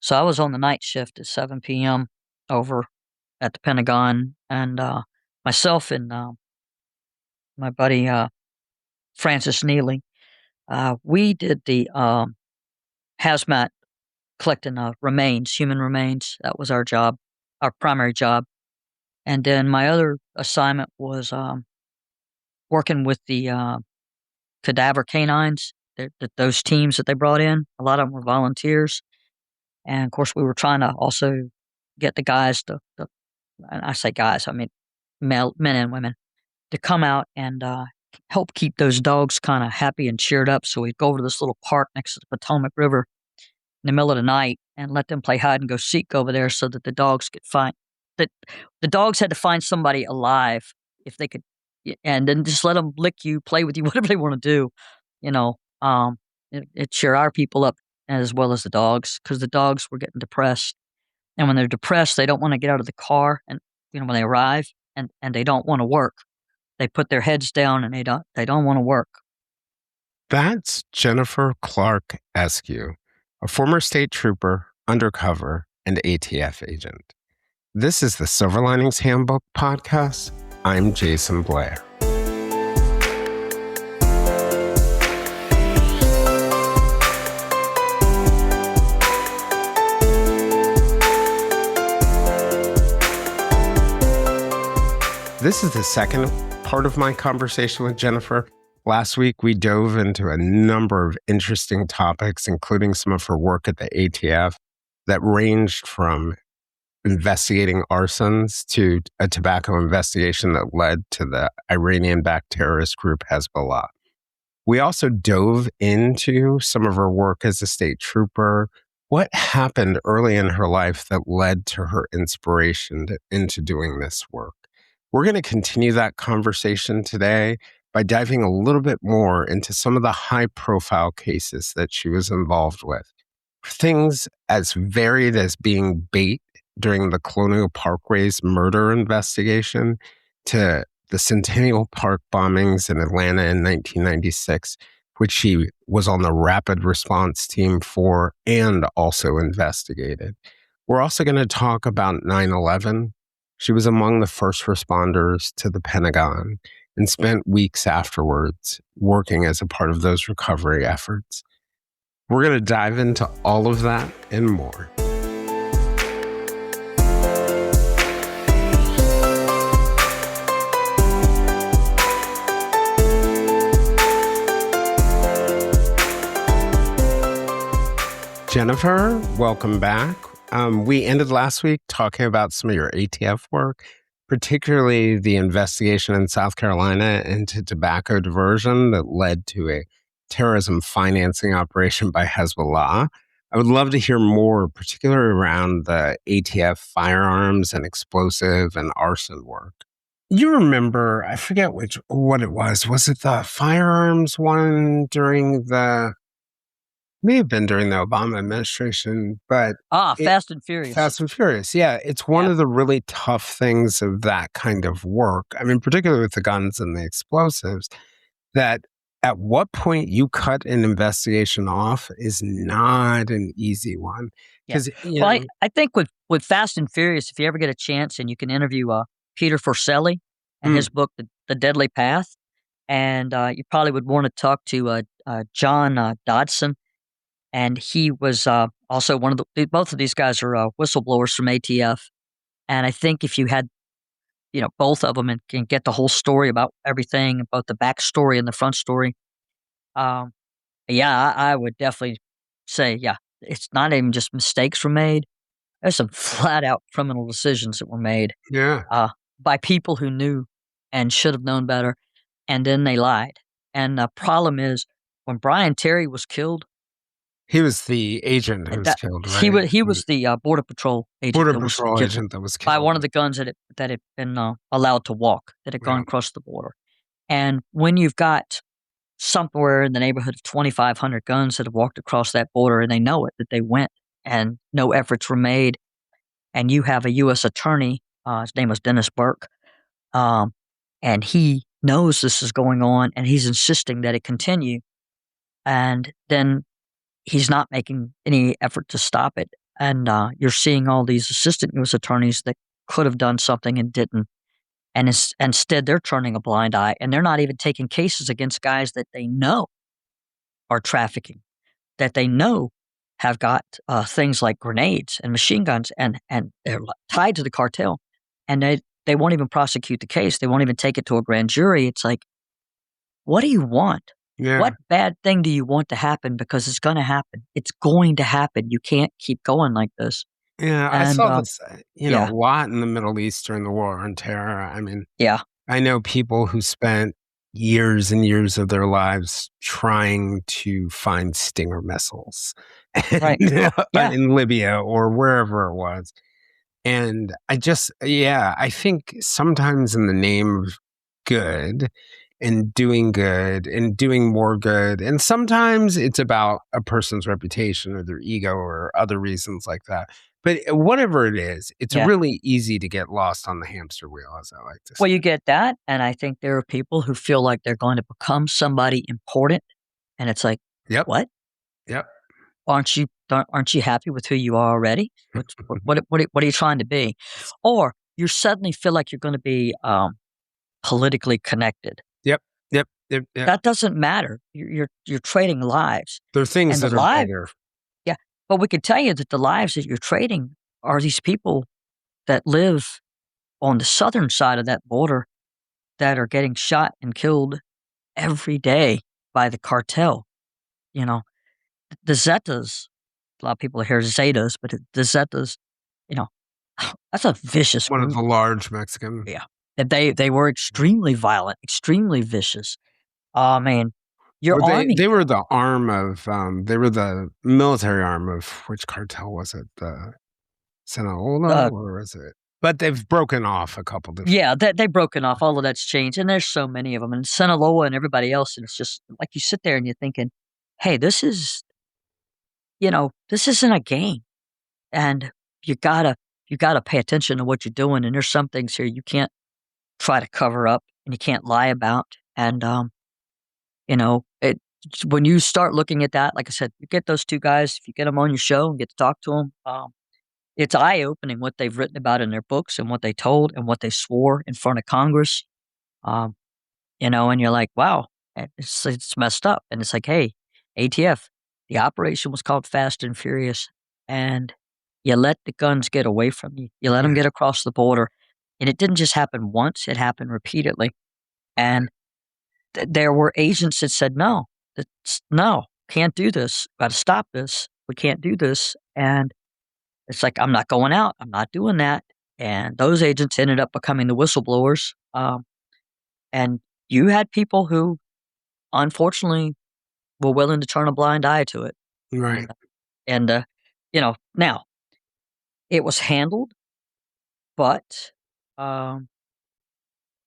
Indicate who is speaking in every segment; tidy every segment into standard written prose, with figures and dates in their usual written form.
Speaker 1: So I was on the night shift at 7 p.m. over at the Pentagon, and myself and my buddy Francis Neely, we did the hazmat collecting remains, human remains. That was our job, our primary job. And then my other assignment was working with the cadaver canines, those teams that they brought in. A lot of them were volunteers. And of course, we were trying to also get the guys and I say guys, I mean men and women, to come out and help keep those dogs kind of happy and cheered up. So we'd go over to this little park next to the Potomac River in the middle of the night and let them play hide and go seek over there so that the dogs could find that the dogs had to find somebody alive if they could, and then just let them lick you, play with you, whatever they want to do. You know, it cheer our people up as well as the dogs because the dogs were getting depressed. And when they're depressed, they don't want to get out of the car. And, when they arrive and they don't want to work, they put their heads down and they don't want to work.
Speaker 2: That's Jennifer Clark Eskew, a former state trooper, undercover, and ATF agent. This is the Silver Linings Handbook podcast. I'm Jayson Blair. This is the second part of my conversation with Jennifer. Last week, we dove into a number of interesting topics, including some of her work at the ATF that ranged from investigating arsons to a tobacco investigation that led to the Iranian-backed terrorist group Hezbollah. We also dove into some of her work as a state trooper, what happened early in her life that led to her inspiration into doing this work. We're going to continue that conversation today by diving a little bit more into some of the high-profile cases that she was involved with. Things as varied as being bait during the Colonial Parkway's murder investigation to the Centennial Park bombings in Atlanta in 1996, which she was on the rapid response team for and also investigated. We're also going to talk about 9/11. She was among the first responders to the Pentagon and spent weeks afterwards working as a part of those recovery efforts. We're going to dive into all of that and more. Jennifer, welcome back. We ended last week talking about some of your ATF work, particularly the investigation in South Carolina into tobacco diversion that led to a terrorism financing operation by Hezbollah. I would love to hear more, particularly around the ATF firearms and explosive and arson work. You remember, I forget what it was. Was it the firearms one may have been during the Obama administration, but...
Speaker 1: Fast and Furious.
Speaker 2: Fast and Furious, yeah. It's one of the really tough things of that kind of work. I mean, particularly with the guns and the explosives, that at what point you cut an investigation off is not an easy one.
Speaker 1: Yeah. I think with Fast and Furious, if you ever get a chance and you can interview Peter Forcelli and his book, The Deadly Path, and you probably would want to talk to John Dodson. And he was also both of these guys are whistleblowers from ATF. And I think if you had, both of them and can get the whole story about everything, both the backstory and the front story, I would definitely say, it's not even just mistakes were made. There's some flat out criminal decisions that were made by people who knew and should have known better. And then they lied. And the problem is when Brian Terry was killed,
Speaker 2: he was the agent who was killed, right?
Speaker 1: He was the Border Patrol agent.
Speaker 2: That was killed
Speaker 1: by one of the guns that had been allowed to walk, that had gone across the border. And when you've got somewhere in the neighborhood of 2,500 guns that have walked across that border, and they know it, that they went, and no efforts were made, and you have a U.S. attorney, his name was Dennis Burke, and he knows this is going on, and he's insisting that it continue, and then he's not making any effort to stop it. And you're seeing all these assistant U.S. attorneys that could have done something and didn't. And instead, they're turning a blind eye, and they're not even taking cases against guys that they know are trafficking, that they know have got things like grenades and machine guns, and they're tied to the cartel, and they won't even prosecute the case. They won't even take it to a grand jury. It's like, what do you want?
Speaker 2: Yeah.
Speaker 1: What bad thing do you want to happen? Because it's going to happen. It's going to happen. You can't keep going like this.
Speaker 2: Yeah, I
Speaker 1: And
Speaker 2: saw this, a
Speaker 1: yeah,
Speaker 2: lot in the Middle East during the war on terror. I mean,
Speaker 1: yeah,
Speaker 2: I know people who spent years and years of their lives trying to find Stinger missiles
Speaker 1: right, yeah,
Speaker 2: in Libya or wherever it was. And I think sometimes in the name of good and doing more good, and sometimes it's about a person's reputation or their ego or other reasons like that. But whatever it is, it's
Speaker 1: yeah.
Speaker 2: really easy to get lost on the hamster wheel, as I like to say.
Speaker 1: Well, you get that, and I think there are people who feel like they're going to become somebody important, and it's like,
Speaker 2: Yep,
Speaker 1: what?
Speaker 2: yep.
Speaker 1: Aren't you happy with who you are already? What are you trying to be? Or you suddenly feel like you're going to be politically connected.
Speaker 2: Yep, yep, yep, yep.
Speaker 1: That doesn't matter. You're trading lives,
Speaker 2: There are things
Speaker 1: and the
Speaker 2: that are
Speaker 1: live,
Speaker 2: bigger.
Speaker 1: yeah. But we can tell you that the lives that you're trading are these people that live on the southern side of that border that are getting shot and killed every day by the cartel. You know, the Zetas, a lot of people hear Zetas, but the Zetas, you know, that's a vicious
Speaker 2: One of
Speaker 1: group.
Speaker 2: the large Mexican.
Speaker 1: Yeah. And they were extremely violent, extremely vicious. I mean, you're
Speaker 2: Well,
Speaker 1: arming
Speaker 2: they were
Speaker 1: them.
Speaker 2: the arm of, they were the military arm of which cartel was it? The Sinaloa,
Speaker 1: Uh,
Speaker 2: or was it? But they've broken off a couple different.
Speaker 1: yeah, they've broken off. All of that's changed, and there's so many of them, and Sinaloa and everybody else. And it's just like you sit there and you're thinking, hey, this isn't a game, and you gotta you gotta pay attention to what you're doing. And there's some things here you can't try to cover up and you can't lie about. And it when you start looking at that, like I said, you get those two guys, if you get them on your show and get to talk to them, it's eye opening what they've written about in their books and what they told and what they swore in front of Congress. Um, and you're like, wow, it's messed up. And it's like, hey, ATF, the operation was called Fast and Furious, and you let the guns get away from you. You let them
Speaker 2: Yeah,
Speaker 1: get across the border, and it didn't just happen once; it happened repeatedly. And there were agents that said, no, can't do this. Got to stop this. We can't do this. And it's like, I'm not going out. I'm not doing that. And those agents ended up becoming the whistleblowers. And you had people who, unfortunately, were willing to turn a blind eye to it.
Speaker 2: right.
Speaker 1: And now it was handled, but um,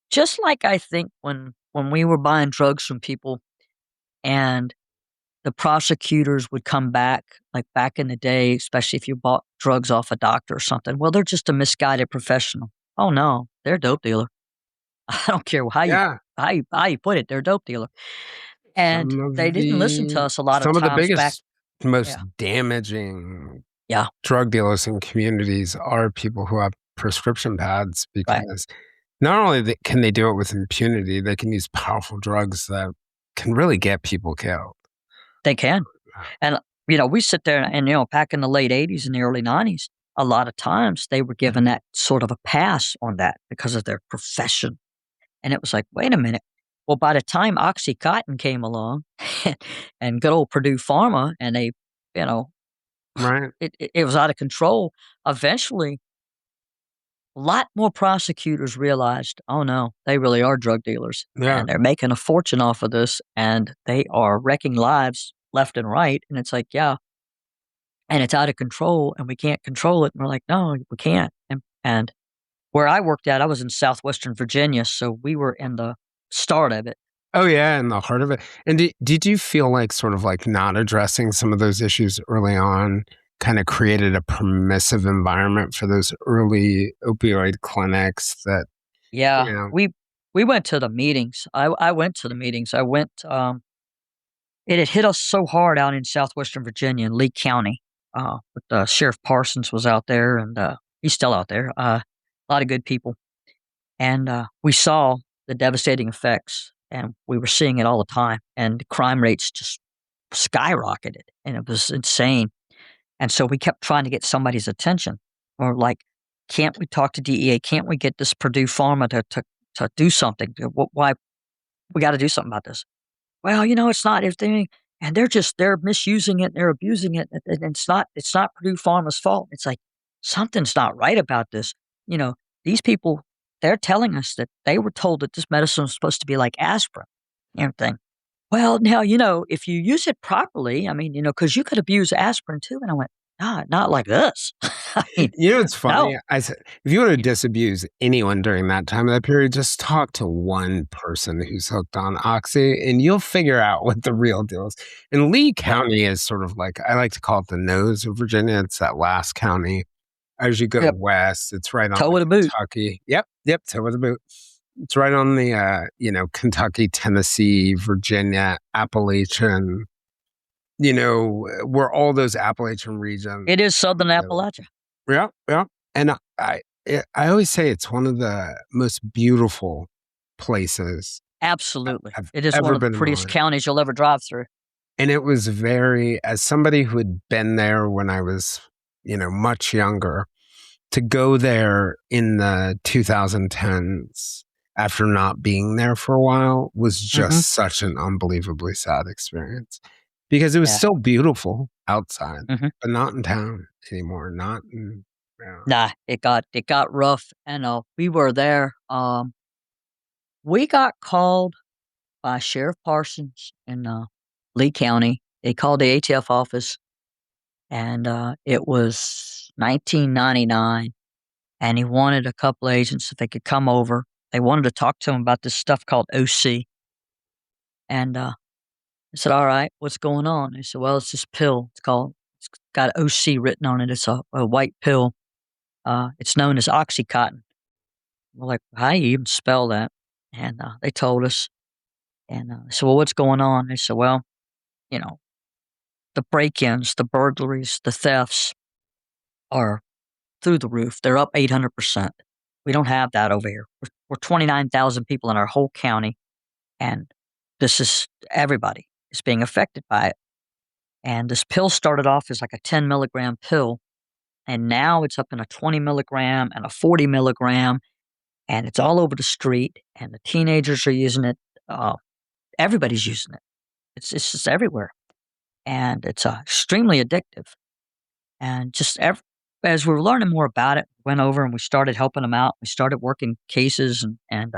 Speaker 1: just like I think when we were buying drugs from people and the prosecutors would come back, like back in the day, especially if you bought drugs off a doctor or something. Well, they're just a misguided professional. Oh no, they're a dope dealer. I don't care
Speaker 2: Yeah,
Speaker 1: how you put it. They're a dope dealer, and they didn't listen to us a lot of
Speaker 2: some of the
Speaker 1: times back.
Speaker 2: biggest, most
Speaker 1: Yeah,
Speaker 2: damaging
Speaker 1: yeah,
Speaker 2: drug dealers in communities are people who have prescription pads,
Speaker 1: right.
Speaker 2: because not only can they do it with impunity, they can use powerful drugs that can really get people killed.
Speaker 1: They can, and we sit there and back in the late '80s and the early '90s, a lot of times they were given that sort of a pass on that because of their profession. And it was like, wait a minute. Well, by the time OxyContin came along and good old Purdue Pharma, and they, you know,
Speaker 2: Right?
Speaker 1: it was out of control. Eventually, a lot more prosecutors realized, oh no, they really are drug dealers
Speaker 2: Yeah.
Speaker 1: and they're making a fortune off of this and they are wrecking lives left and right. And it's like, yeah, and it's out of control and we can't control it. And we're like, no, we can't. And where I worked at, I was in southwestern Virginia, so we were in the start of it.
Speaker 2: Oh, yeah, in the heart of it. And did you feel like sort of like not addressing some of those issues early on kind of created a permissive environment for those early opioid clinics that,
Speaker 1: Yeah,
Speaker 2: you know,
Speaker 1: we went to the meetings. I went to the meetings. I went. It had hit us so hard out in southwestern Virginia in Lee County. But Sheriff Parsons was out there, and he's still out there. A lot of good people, and we saw the devastating effects, and we were seeing it all the time, and the crime rates just skyrocketed, and it was insane. And so we kept trying to get somebody's attention, or like, can't we talk to DEA? Can't we get this Purdue Pharma to do something? Why we got to do something about this? Well, it's not everything, and they're misusing it, they're abusing it, and it's not Purdue Pharma's fault. It's like something's not right about this. You know, these people, they're telling us that they were told that this medicine was supposed to be like aspirin and everything. Well, now, if you use it properly, I mean, because you could abuse aspirin too. And I went, not like this. I mean,
Speaker 2: It's
Speaker 1: no.
Speaker 2: funny. I said, if you want to disabuse anyone during that time of that period, just talk to one person who's hooked on Oxy and you'll figure out what the real deal is. And Lee
Speaker 1: Yeah.
Speaker 2: County is sort of like, I like to call it the nose of Virginia. It's that last county. As you go
Speaker 1: Yep.
Speaker 2: west, it's right on
Speaker 1: Toe
Speaker 2: the
Speaker 1: with a boot.
Speaker 2: Kentucky. Yep, toe with a boot. It's right on the, Kentucky, Tennessee, Virginia, Appalachian, where all those Appalachian regions.
Speaker 1: It is Southern Appalachia.
Speaker 2: Yeah, yeah. And I always say it's one of the most beautiful places
Speaker 1: Absolutely.
Speaker 2: I've
Speaker 1: It is one
Speaker 2: ever
Speaker 1: of the
Speaker 2: been in my
Speaker 1: prettiest
Speaker 2: life.
Speaker 1: counties you'll ever drive through.
Speaker 2: And it was as somebody who had been there when I was, much younger, to go there in the 2010s after not being there for a while was
Speaker 1: Hmm.
Speaker 2: just such an unbelievably sad experience because it was
Speaker 1: Yeah.
Speaker 2: still beautiful outside,
Speaker 1: Hmm.
Speaker 2: but not in town anymore. Not in, yeah.
Speaker 1: Nah, it got rough, and we were there. We got called by Sheriff Parsons in Lee County. They called the ATF office, and it was 1999. And he wanted a couple agents if they could come over. They wanted to talk to him about this stuff called OC. And I said, "All right, what's going on?" He said, "Well, it's this pill. It's got OC written on it. It's a white pill. It's known as Oxycontin." We're like, "How do you even spell that?" And they told us. And I said, "Well, what's going on?" They said, "Well, you know, the break-ins, the burglaries, the thefts are through the roof. They're up 800%. We don't have that over here. We're 29,000 people in our whole county, and this is everybody is being affected by it. And this pill started off as like a 10 milligram pill, and now it's up in a 20 milligram and a 40 milligram, and it's all over the street, and the teenagers are using it. Uh, Everybody's using it. It's just everywhere, and it's extremely addictive. And as we were learning more about it, went over and we started helping them out. We started working cases and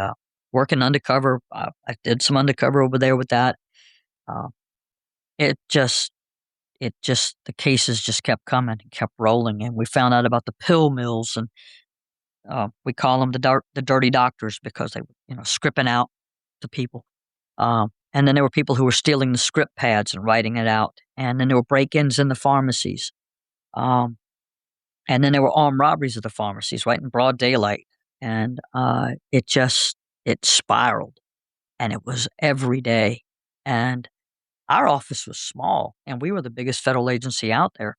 Speaker 1: working undercover. I did some undercover over there with that. Uh, it just, the cases just kept coming and kept rolling. And we found out about the pill mills, and we call them the dirty doctors because they were, scripting out to people. And then there were people who were stealing the script pads and writing it out. And then there were break-ins in the pharmacies. Um, And then there were armed robberies of the pharmacies right in broad daylight. And it spiraled, and it was every day. And our office was small, and we were the biggest federal agency out there.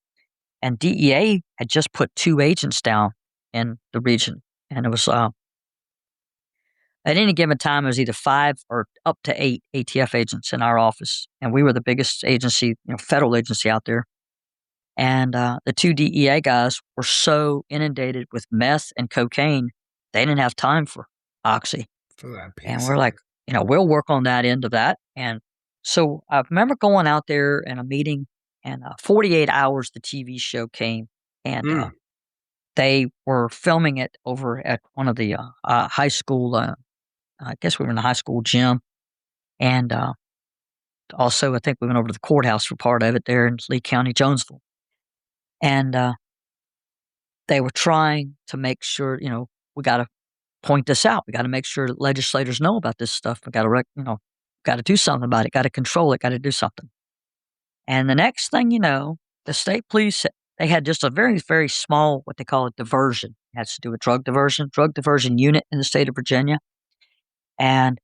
Speaker 1: And DEA had just put 2 agents down in the region. And it was, at any given time, it was either 5 or up to 8 ATF agents in our office. And we were the biggest agency, federal agency out there. And the 2 DEA guys were so inundated with meth and cocaine, they didn't have time for Oxy.
Speaker 2: For that
Speaker 1: And
Speaker 2: piece.
Speaker 1: we're like, we'll work on that end of that. And so I remember going out there in a meeting, and 48 Hours, the TV show came, and
Speaker 2: Mm.
Speaker 1: they were filming it over at one of the high school, I guess we were in the high school gym. And also, I think we went over to the courthouse for part of it there in Lee County, Jonesville. And they were trying to make sure, we got to point this out. We got to make sure that legislators know about this stuff. We got to, got to do something about it. Got to control it. Got to do something. And the next thing you know, the state police, they had just a very, very small, what they call a diversion. It has to do with drug diversion unit in the state of Virginia. And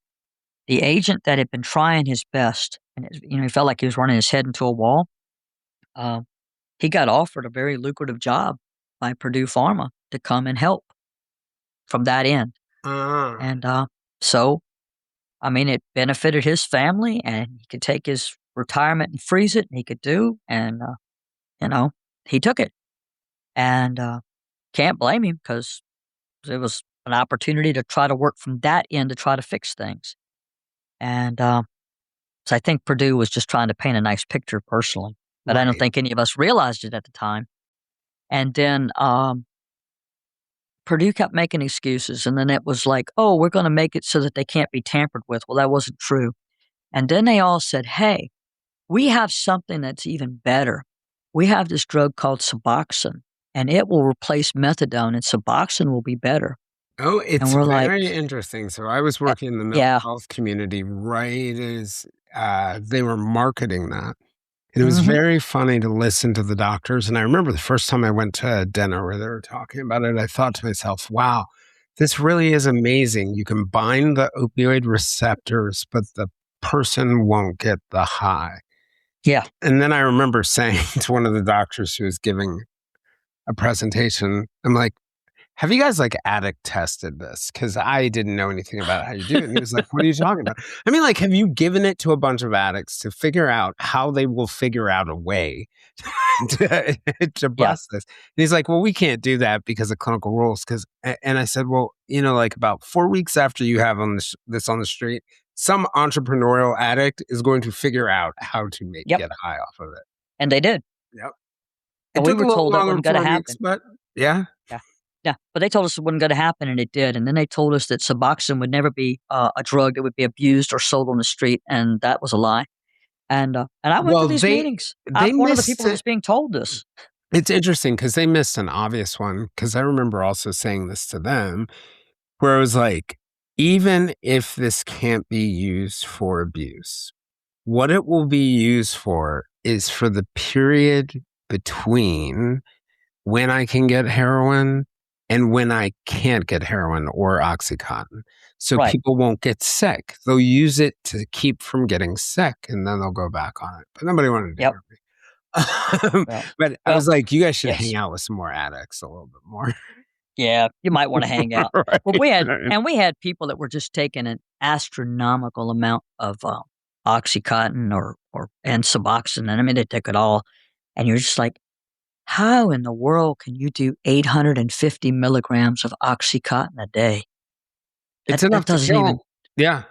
Speaker 1: the agent that had been trying his best, and he felt like he was running his head into a wall. Um, he got offered a very lucrative job by Purdue Pharma to come and help from that end.
Speaker 2: Ah.
Speaker 1: And so, I mean, it benefited his family, and he could take his retirement and freeze it, and he could do, and you know, he took it, and can't blame him because it was an opportunity to try to work from that end to try to fix things. And so I think Purdue was just trying to paint a nice picture personally, but I don't
Speaker 2: Right.
Speaker 1: think any of us realized it at the time. And then Purdue kept making excuses, and then it was like, "Oh, we're gonna make it so that they can't be tampered with." Well, that wasn't true. And then they all said, "Hey, we have something that's even better. We have this drug called Suboxone, and it will replace methadone, and Suboxone will be better."
Speaker 2: Oh,
Speaker 1: And
Speaker 2: it's
Speaker 1: we're like,
Speaker 2: very interesting. So I was
Speaker 1: "Eh,
Speaker 2: working in the mental
Speaker 1: yeah,
Speaker 2: health community right as they were marketing that. And it was
Speaker 1: mhm,
Speaker 2: very funny to listen to the doctors. And I remember the first time I went to a dinner where they were talking about it, I thought to myself, wow, this really is amazing. You can bind the opioid receptors, but the person won't get the high.
Speaker 1: yeah,
Speaker 2: And then I remember saying to one of the doctors who was giving a presentation, I'm like, have you guys like addict tested this? Because I didn't know anything about how you do it. And he was like, what are you talking about? I mean, like, have you given it to a bunch of addicts to figure out how they will figure out a way to, to
Speaker 1: yeah,
Speaker 2: bust this? And he's like, well, we can't do that because of clinical rules. And I said, well, like about 4 weeks after you have this on the street, some entrepreneurial addict is going to figure out how to
Speaker 1: yep."
Speaker 2: get high off of it.
Speaker 1: And they did.
Speaker 2: Yep. It
Speaker 1: And we
Speaker 2: took a
Speaker 1: were
Speaker 2: little
Speaker 1: told that
Speaker 2: longer than
Speaker 1: wasn't gonna
Speaker 2: 4 weeks,
Speaker 1: happen.
Speaker 2: but yeah.
Speaker 1: Yeah. Yeah, but they told us it wasn't gonna happen, and it did, and then they told us that Suboxone would never be, a drug that would be abused or sold on the street, and that was a lie. And I went to
Speaker 2: Well,
Speaker 1: these meetings.
Speaker 2: they
Speaker 1: I'm one of the
Speaker 2: missed
Speaker 1: people that
Speaker 2: it.
Speaker 1: was being told this.
Speaker 2: It's interesting because they missed an obvious one. Because I remember also saying this to them, where it was like, even if this can't be used for abuse, what it will be used for is for the period between when I can get heroin and when I can't get heroin or Oxycontin. So
Speaker 1: Right.
Speaker 2: people won't get sick. They'll use it to keep from getting sick and then they'll go back on it. But nobody wanted to
Speaker 1: Yep.
Speaker 2: hear me.
Speaker 1: Well
Speaker 2: But I
Speaker 1: well,
Speaker 2: was like, you guys should hang
Speaker 1: yes.
Speaker 2: out with some more addicts a little bit more.
Speaker 1: Yeah, you might wanna hang out. Well,
Speaker 2: Right.
Speaker 1: we had people that were just taking an astronomical amount of, Oxycontin or and Suboxone, and I mean, they took it all, and you're just like, "How in the world can you do 850 milligrams of Oxycontin a day?"
Speaker 2: It's
Speaker 1: That
Speaker 2: enough to
Speaker 1: doesn't even.
Speaker 2: kill. Yeah.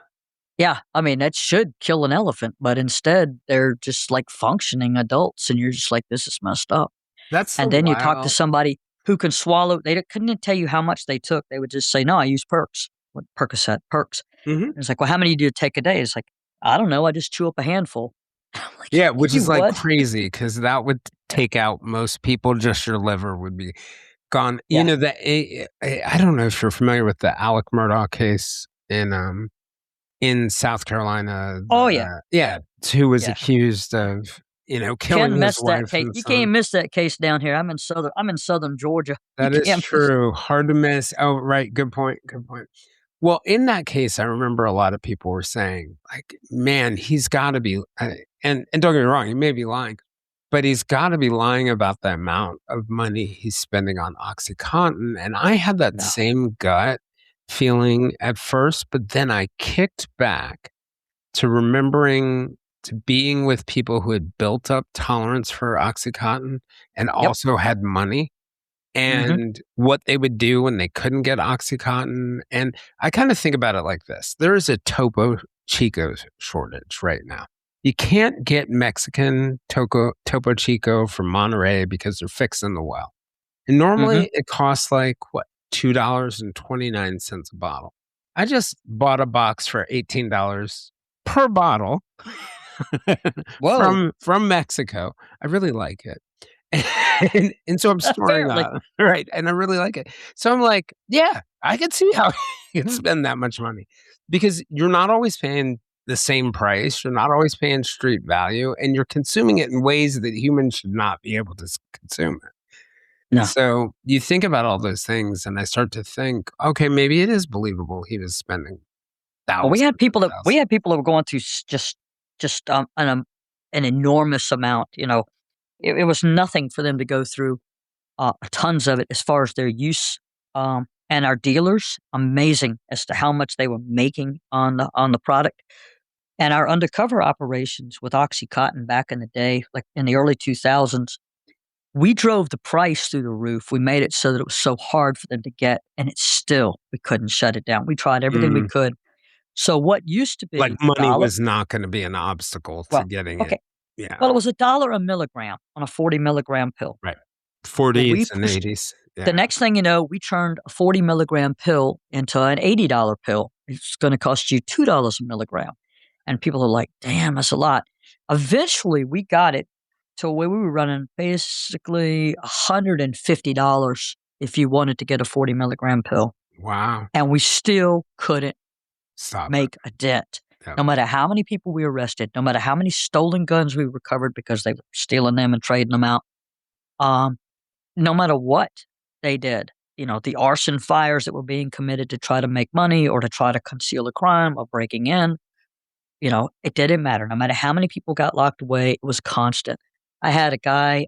Speaker 1: Yeah, I mean, that should kill an elephant, but instead, they're just like functioning adults, and you're just like, "This is messed up."
Speaker 2: That's the
Speaker 1: And then you talk to
Speaker 2: wild.
Speaker 1: somebody who can swallow couldn't tell you how much they took. They would just say, "No, I use Perks." What Percocet, Perks.
Speaker 2: Mhm.
Speaker 1: And it's like, "Well, how many do you take a day?" It's like, "I don't know, I just chew up a handful." I'm like,
Speaker 2: Yeah, which
Speaker 1: "You
Speaker 2: is like
Speaker 1: what?"
Speaker 2: crazy because that would take out most people. Just your liver would be gone.
Speaker 1: Yeah.
Speaker 2: I don't know if you're familiar with the Alec Murdaugh case in South Carolina.
Speaker 1: Oh, yeah.
Speaker 2: Yeah, who was
Speaker 1: Yeah.
Speaker 2: accused of killing
Speaker 1: Ken
Speaker 2: his
Speaker 1: missed that
Speaker 2: wife
Speaker 1: case.
Speaker 2: and
Speaker 1: You can't
Speaker 2: son.
Speaker 1: miss that case down here. I'm in Southern Georgia. You
Speaker 2: That is
Speaker 1: can't miss it.
Speaker 2: true. Hard to miss. Oh, right. Good point. Good point. Well, in that case, I remember a lot of people were saying, like, man, he's got to be, and don't get me wrong, he may be lying, but he's got to be lying about the amount of money he's spending on OxyContin. And I had that
Speaker 1: No.
Speaker 2: same gut feeling at first, but then I kicked back to remembering to being with people who had built up tolerance for OxyContin and
Speaker 1: Yep.
Speaker 2: also had money
Speaker 1: Mhm.
Speaker 2: and what they would do when they couldn't get OxyContin. And I kind of think about it like this. There is a Topo Chico shortage right now. You can't get Mexican Topo Chico from Monterey because they're fixing the well. And
Speaker 1: Mhm.
Speaker 2: normally it costs like what, $2.29 a bottle. I just bought a box for $18 per bottle
Speaker 1: Whoa.
Speaker 2: from Mexico. I really like it. And so I'm storing
Speaker 1: Apparently.
Speaker 2: that, right? And I really like it. So I'm like, yeah, I can see how you can spend that much money because you're not always paying the same price. You're not always paying street value, and you're consuming it in ways that humans should not be able to consume it. And
Speaker 1: No.
Speaker 2: so you think about all those things, and I start to think, okay, maybe it is believable he was spending
Speaker 1: Well, we
Speaker 2: thousands
Speaker 1: had people
Speaker 2: and
Speaker 1: that were going through just an enormous amount, it was nothing for them to go through tons of it as far as their use. And our dealers, amazing as to how much they were making on the product. And our undercover operations with OxyContin back in the day, like in the early 2000s, we drove the price through the roof. We made it so that it was so hard for them to get, and we couldn't shut it down. We tried everything we
Speaker 2: Mm.
Speaker 1: could. So what used to
Speaker 2: Like
Speaker 1: be a
Speaker 2: money
Speaker 1: dollar,
Speaker 2: was not gonna be an obstacle to
Speaker 1: well,
Speaker 2: getting it.
Speaker 1: okay,
Speaker 2: Yeah,
Speaker 1: well, it was a dollar a milligram on a 40 milligram pill.
Speaker 2: right.
Speaker 1: Well, we
Speaker 2: 40s and
Speaker 1: pushed
Speaker 2: 80s.
Speaker 1: the
Speaker 2: Yeah.
Speaker 1: next thing you know, we turned a 40 milligram pill into an $80 pill. It's going to cost you $2 a milligram. And people are like, damn, that's a lot. Eventually, we got it to where we were running basically $150 if you wanted to get a 40 milligram pill.
Speaker 2: Wow.
Speaker 1: And we still couldn't
Speaker 2: Stop it.
Speaker 1: make a dent.
Speaker 2: Yep.
Speaker 1: No matter how many people we arrested, no matter how many stolen guns we recovered because they were stealing them and trading them out, um, no matter what they did, the arson fires that were being committed to try to make money or to try to conceal a crime or breaking in, it didn't matter. No matter how many people got locked away, it was constant. I had a guy,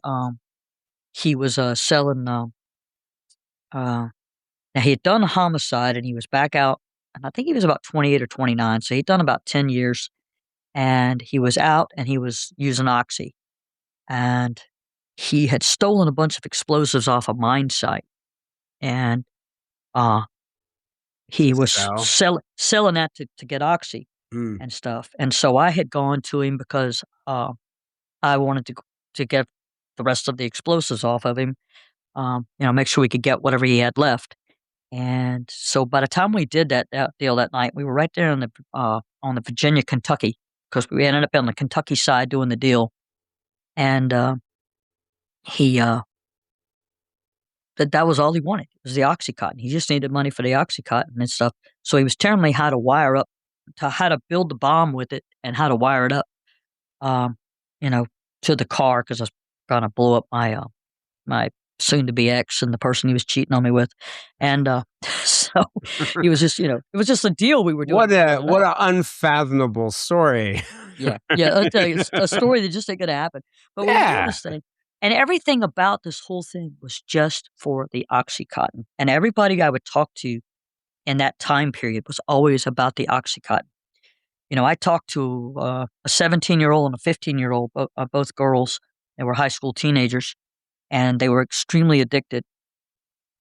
Speaker 1: he was selling, now he had done a homicide and he was back out, and I think he was about 28 or 29. So he'd done about 10 years and he was out and he was using Oxy. And he had stolen a bunch of explosives off a mine site. And uh,
Speaker 2: To
Speaker 1: he was
Speaker 2: sell.
Speaker 1: selling that to get Oxy
Speaker 2: Mm.
Speaker 1: and stuff. And so I had gone to him because I wanted to get the rest of the explosives off of him, make sure we could get whatever he had left. And so by the time we did that deal that night, we were right there on the Virginia, Kentucky, because we ended up on the Kentucky side doing the deal. And he that was all he wanted was the OxyContin. He just needed money for the OxyContin and stuff. So he was telling me how to build the bomb with it and how to wire it up, um, you know, to the car because I was gonna blow up my soon to be ex and the person he was cheating on me with, and so he was just it was just a deal we were doing
Speaker 2: What
Speaker 1: in the middle
Speaker 2: a
Speaker 1: of the
Speaker 2: what
Speaker 1: night.
Speaker 2: a unfathomable story.
Speaker 1: Yeah, yeah, I'll tell you, it's a story that just ain't gonna happen. But we were doing
Speaker 2: Yeah.
Speaker 1: this thing, and everything about this whole thing was just for the OxyContin, and everybody I would talk to in that time period was always about the OxyContin. I talked to a 17-year-old and a 15-year-old, both girls. They were high school teenagers, and they were extremely addicted.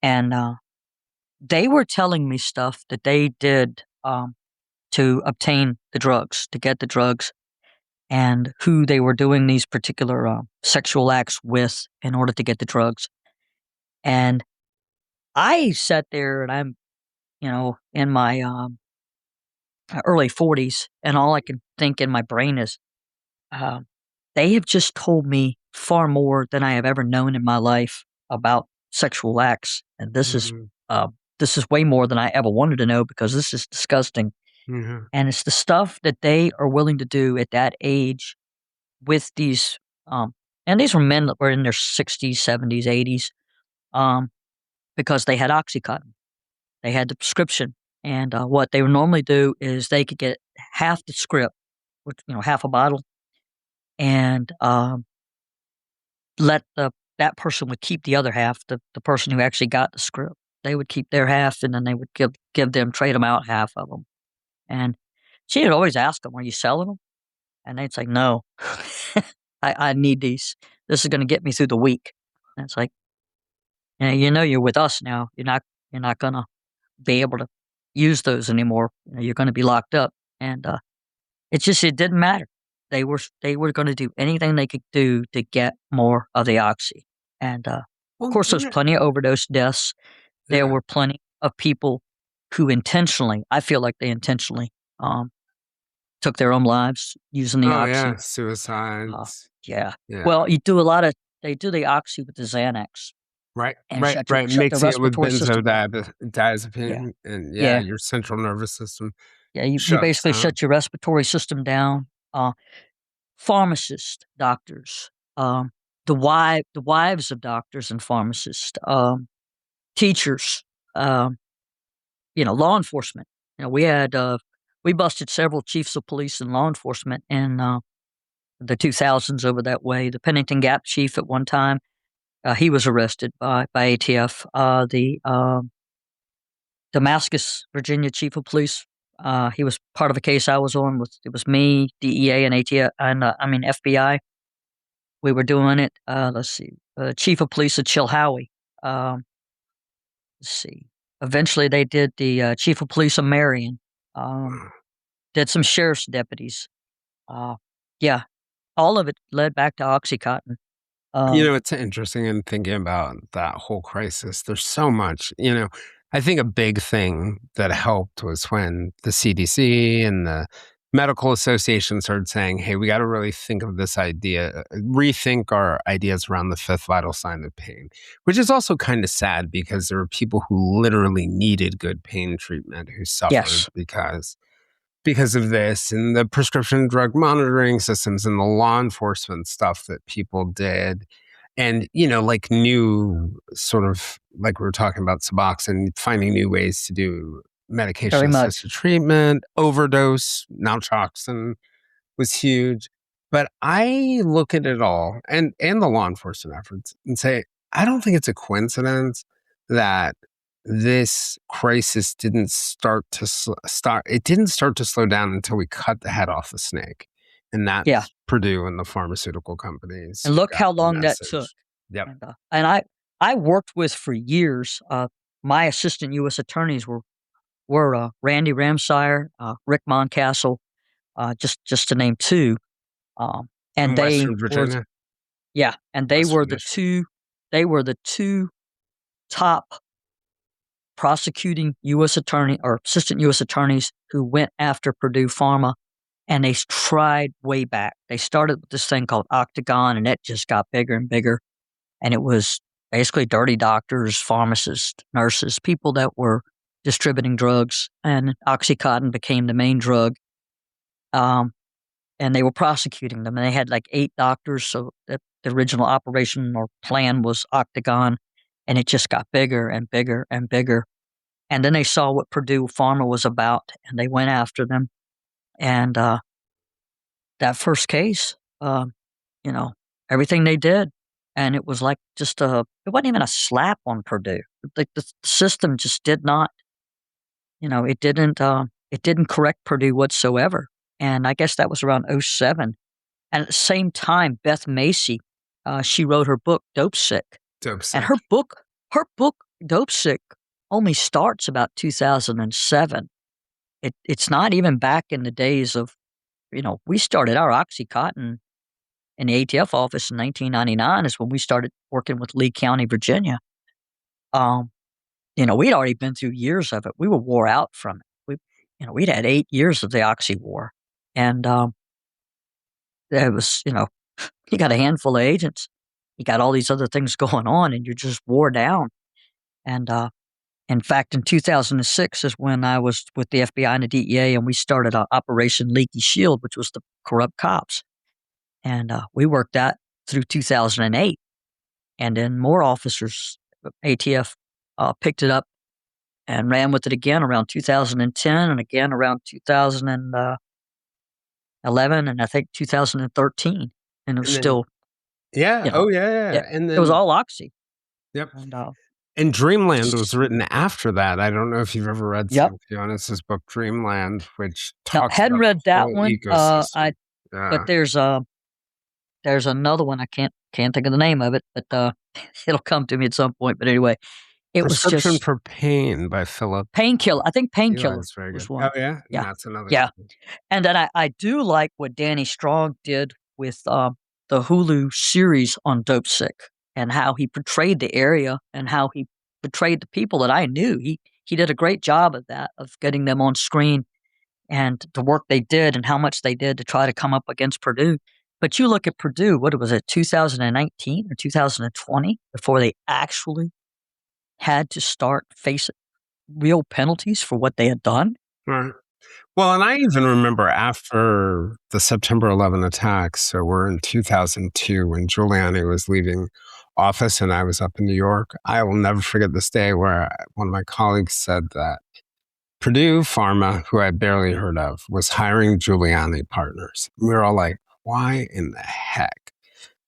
Speaker 1: And they were telling me stuff that they did to obtain the drugs, to get the drugs, and who they were doing these particular sexual acts with in order to get the drugs. And I sat there and I'm, in my early 40s, and all I can think in my brain is, um, they have just told me far more than I have ever known in my life about sexual acts, and
Speaker 2: Mhm.
Speaker 1: this is way more than I ever wanted to know because this is disgusting.
Speaker 2: Mhm.
Speaker 1: And it's the stuff that they are willing to do at that age with these, um, and these were men that were in their 60s, 70s, 80s, um, because they had OxyContin. They had the prescription. And what they would normally do is they could get half the script, which, half a bottle, and let that person would keep the other half, the person who actually got the script. They would keep their half, and then they would trade them out half of them. And she would always ask them, "Are you selling them?" And they'd say, "No, I need these. This is going to get me through the week." And it's like, you're with us now. You're not going to be able to use those anymore. You're going to be locked up. And it didn't matter. They were going to do anything they could do to get more of the oxy. And of
Speaker 2: Well,
Speaker 1: course, there's plenty of overdose deaths. There
Speaker 2: yeah.
Speaker 1: were plenty of people who intentionally, I feel like they intentionally, um, took their own lives using the
Speaker 2: Oh, yeah,
Speaker 1: oxy. Uh,
Speaker 2: suicides.
Speaker 1: yeah.
Speaker 2: Yeah.
Speaker 1: Well, they do the oxy with the Xanax
Speaker 2: Right,
Speaker 1: and
Speaker 2: right,
Speaker 1: shut
Speaker 2: right,
Speaker 1: the
Speaker 2: mixing it with
Speaker 1: respiratory system down. Yeah.
Speaker 2: benzodiazepine, and, yeah,
Speaker 1: Yeah.
Speaker 2: your central nervous system
Speaker 1: Yeah. You
Speaker 2: shuts
Speaker 1: basically
Speaker 2: down.
Speaker 1: shut your respiratory system down. Pharmacists, doctors, um, the wives of doctors and pharmacists, teachers, um, law enforcement. We busted several chiefs of police and law enforcement in the 2000s over that way. The Pennington Gap chief at one time, he was arrested by ATF. The Damascus, Virginia chief of police, he was part of a case I was on. It was me, DEA, and ATF, and FBI. We were doing it. Let's see, chief of police of Chilhowie. Um, let's see. Eventually, they did the chief of police of Marion. Did some sheriff's deputies. Uh, yeah, all of it led back to OxyContin.
Speaker 2: It's interesting in thinking about that whole crisis. There's so much, I think a big thing that helped was when the CDC and the medical association started saying, hey, we got to really think of this idea, rethink our ideas around the fifth vital sign of pain, which is also kind of sad because there are people who literally needed good pain treatment who suffered
Speaker 1: Yes.
Speaker 2: because of this and the prescription drug monitoring systems and the law enforcement stuff that people did. And, like new sort of, like we were talking about Suboxone, finding new ways to do medication-assisted treatment, overdose, naltrexone was huge. But I look at it all and the law enforcement efforts and say, I don't think it's a coincidence that this crisis didn't start to slow down until we cut the head off the snake. And that's Purdue and the pharmaceutical companies.
Speaker 1: And look how long that took.
Speaker 2: Yep.
Speaker 1: And I worked with for years. My assistant U.S. attorneys were Randy Ramsire, Rick Moncastle, just to name two. And they
Speaker 2: Western Virginia.
Speaker 1: And they were the two. They were the two top prosecuting U.S. attorney or assistant U.S. attorneys who went after Purdue Pharma, and they tried way back. They started with this thing called Octagon, and it just got bigger and bigger. And it was basically dirty doctors, pharmacists, nurses, people that were distributing drugs, and OxyContin became the main drug. And they were prosecuting them, and they had like 8 doctors. So the original operation or plan was Octagon, and it just got bigger and bigger and bigger. And then they saw what Purdue Pharma was about, and they went after them. And that first case, everything they did, and it was like it wasn't even a slap on Purdue. The system just did not, it didn't correct Purdue whatsoever. And I guess that was around 2007. And at the same time, Beth Macy, she wrote her book, Dope Sick. And her book, Dope Sick, only starts about 2007. It's not even back in the days of, we started our OxyContin in the ATF office in 1999 is when we started working with Lee County, Virginia. We'd already been through years of it. We were wore out from it. We'd had 8 years of the Oxy War. And there was, you got a handful of agents. You got all these other things going on, and you're just wore down. And in fact, in 2006 is when I was with the FBI and the DEA, and we started Operation Leaky Shield, which was the corrupt cops. And we worked that through 2008. And then more officers, ATF, picked it up and ran with it again around 2010 and again around 2011 and I think 2013. And it was still...
Speaker 2: Yeah.
Speaker 1: Yeah.
Speaker 2: And then,
Speaker 1: it was all Oxy.
Speaker 2: Yep.
Speaker 1: And,
Speaker 2: Dreamland was written after that. I don't know if you've ever read Sionis' book Dreamland, which talks
Speaker 1: hadn't
Speaker 2: about
Speaker 1: read
Speaker 2: the
Speaker 1: that
Speaker 2: whole
Speaker 1: one.
Speaker 2: ecosystem.
Speaker 1: But there's another one. I can't think of the name of it, but it'll come to me at some point. But anyway, it was
Speaker 2: Prescription
Speaker 1: just
Speaker 2: for Pain by Philip.
Speaker 1: Painkiller. I think Painkiller
Speaker 2: was very
Speaker 1: was
Speaker 2: good.
Speaker 1: one.
Speaker 2: Oh yeah,
Speaker 1: Yeah.
Speaker 2: That's another.
Speaker 1: Yeah.
Speaker 2: Good one.
Speaker 1: And then I do like what Danny Strong did with the Hulu series on Dope Sick and how he portrayed the area and how he portrayed the people that I knew. He did a great job of that, of getting them on screen and the work they did and how much they did to try to come up against Purdue. But you look at Purdue, what was it, 2019 or 2020, before they actually had to start facing real penalties for what they had done?
Speaker 2: Right. Well, and I even remember after the September 11 attacks, so we're in 2002 when Giuliani was leaving office and I was up in New York. I will never forget this day where one of my colleagues said that Purdue Pharma, who I barely heard of, was hiring Giuliani partners. We were all like, why in the heck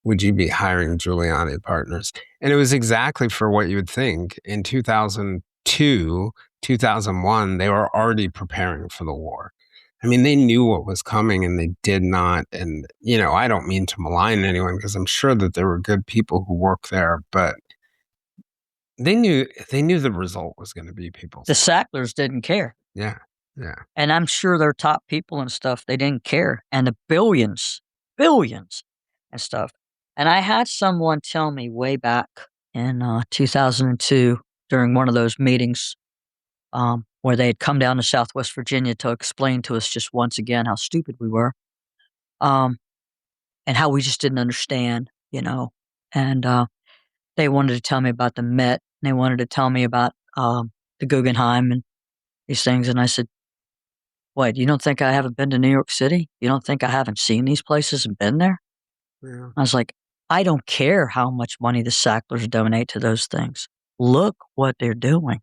Speaker 2: would you be hiring Giuliani partners? And it was exactly for what you would think. In 2002, 2001, they were already preparing for the war. I mean, they knew what was coming and they did not. And, I don't mean to malign anyone because I'm sure that there were good people who work there, but they knew the result was going to be people's.
Speaker 1: The Sacklers didn't care.
Speaker 2: Yeah. Yeah.
Speaker 1: And I'm sure their top people and stuff, they didn't care. And the billions and stuff. And I had someone tell me way back in 2002 during one of those meetings where they had come down to Southwest Virginia to explain to us just once again how stupid we were and how we just didn't understand, And they wanted to tell me about the Met. And they wanted to tell me about the Guggenheim and these things. And I said, what, you don't think I haven't been to New York City? You don't think I haven't seen these places and been there?
Speaker 2: Yeah.
Speaker 1: I was like, I don't care how much money the Sacklers donate to those things. Look what they're doing.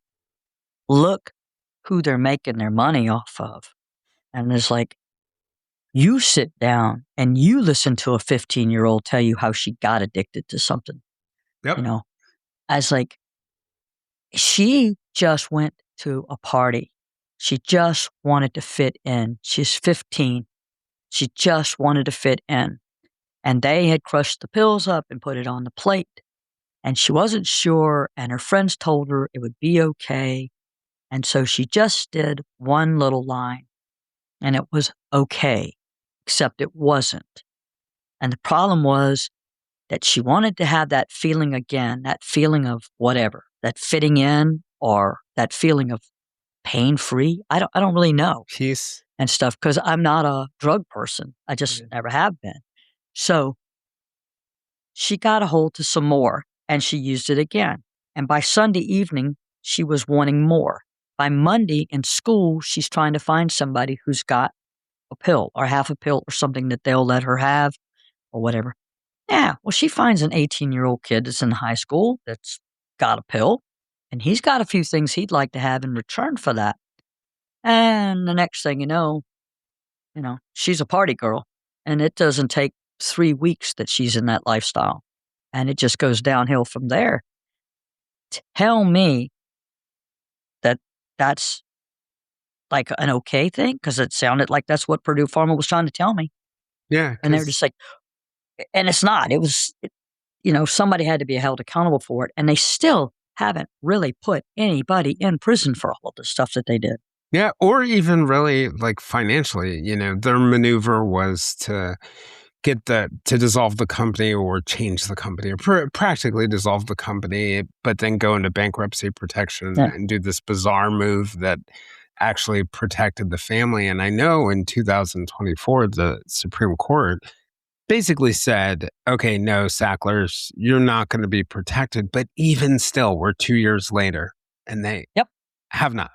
Speaker 1: Look who they're making their money off of. And it's like, you sit down and you listen to a 15-year-old tell you how she got addicted to something.
Speaker 2: Yep.
Speaker 1: I was like, she just went to a party. She just wanted to fit in. She's 15. She just wanted to fit in. And they had crushed the pills up and put it on the plate. And she wasn't sure, and her friends told her it would be okay. And so she just did one little line, and it was okay, except it wasn't. And the problem was that she wanted to have that feeling again, that feeling of whatever, that fitting in or that feeling of pain-free. I don't really know.
Speaker 2: Peace.
Speaker 1: And stuff, because I'm not a drug person. I just never have been. So she got a hold to some more and she used it again. And by Sunday evening, she was wanting more. By Monday in school, she's trying to find somebody who's got a pill or half a pill or something that they'll let her have or whatever. Yeah, well, she finds an 18-year-old kid that's in high school that's got a pill, and he's got a few things he'd like to have in return for that. And the next thing you know, she's a party girl, and it doesn't take 3 weeks that she's in that lifestyle, and it just goes downhill from there. Tell me that that's like an okay thing, because it sounded like that's what Purdue Pharma was trying to tell me.
Speaker 2: Yeah.
Speaker 1: And they're just like, and it's not. It was, somebody had to be held accountable for it, and they still haven't really put anybody in prison for all of the stuff that they did.
Speaker 2: Yeah, or even really like financially, their maneuver was to to dissolve the company or change the company or practically dissolve the company, but then go into bankruptcy protection and do this bizarre move that actually protected the family. And I know in 2024, the Supreme Court basically said, okay, no, Sacklers, you're not going to be protected. But even still, we're 2 years later and they have not.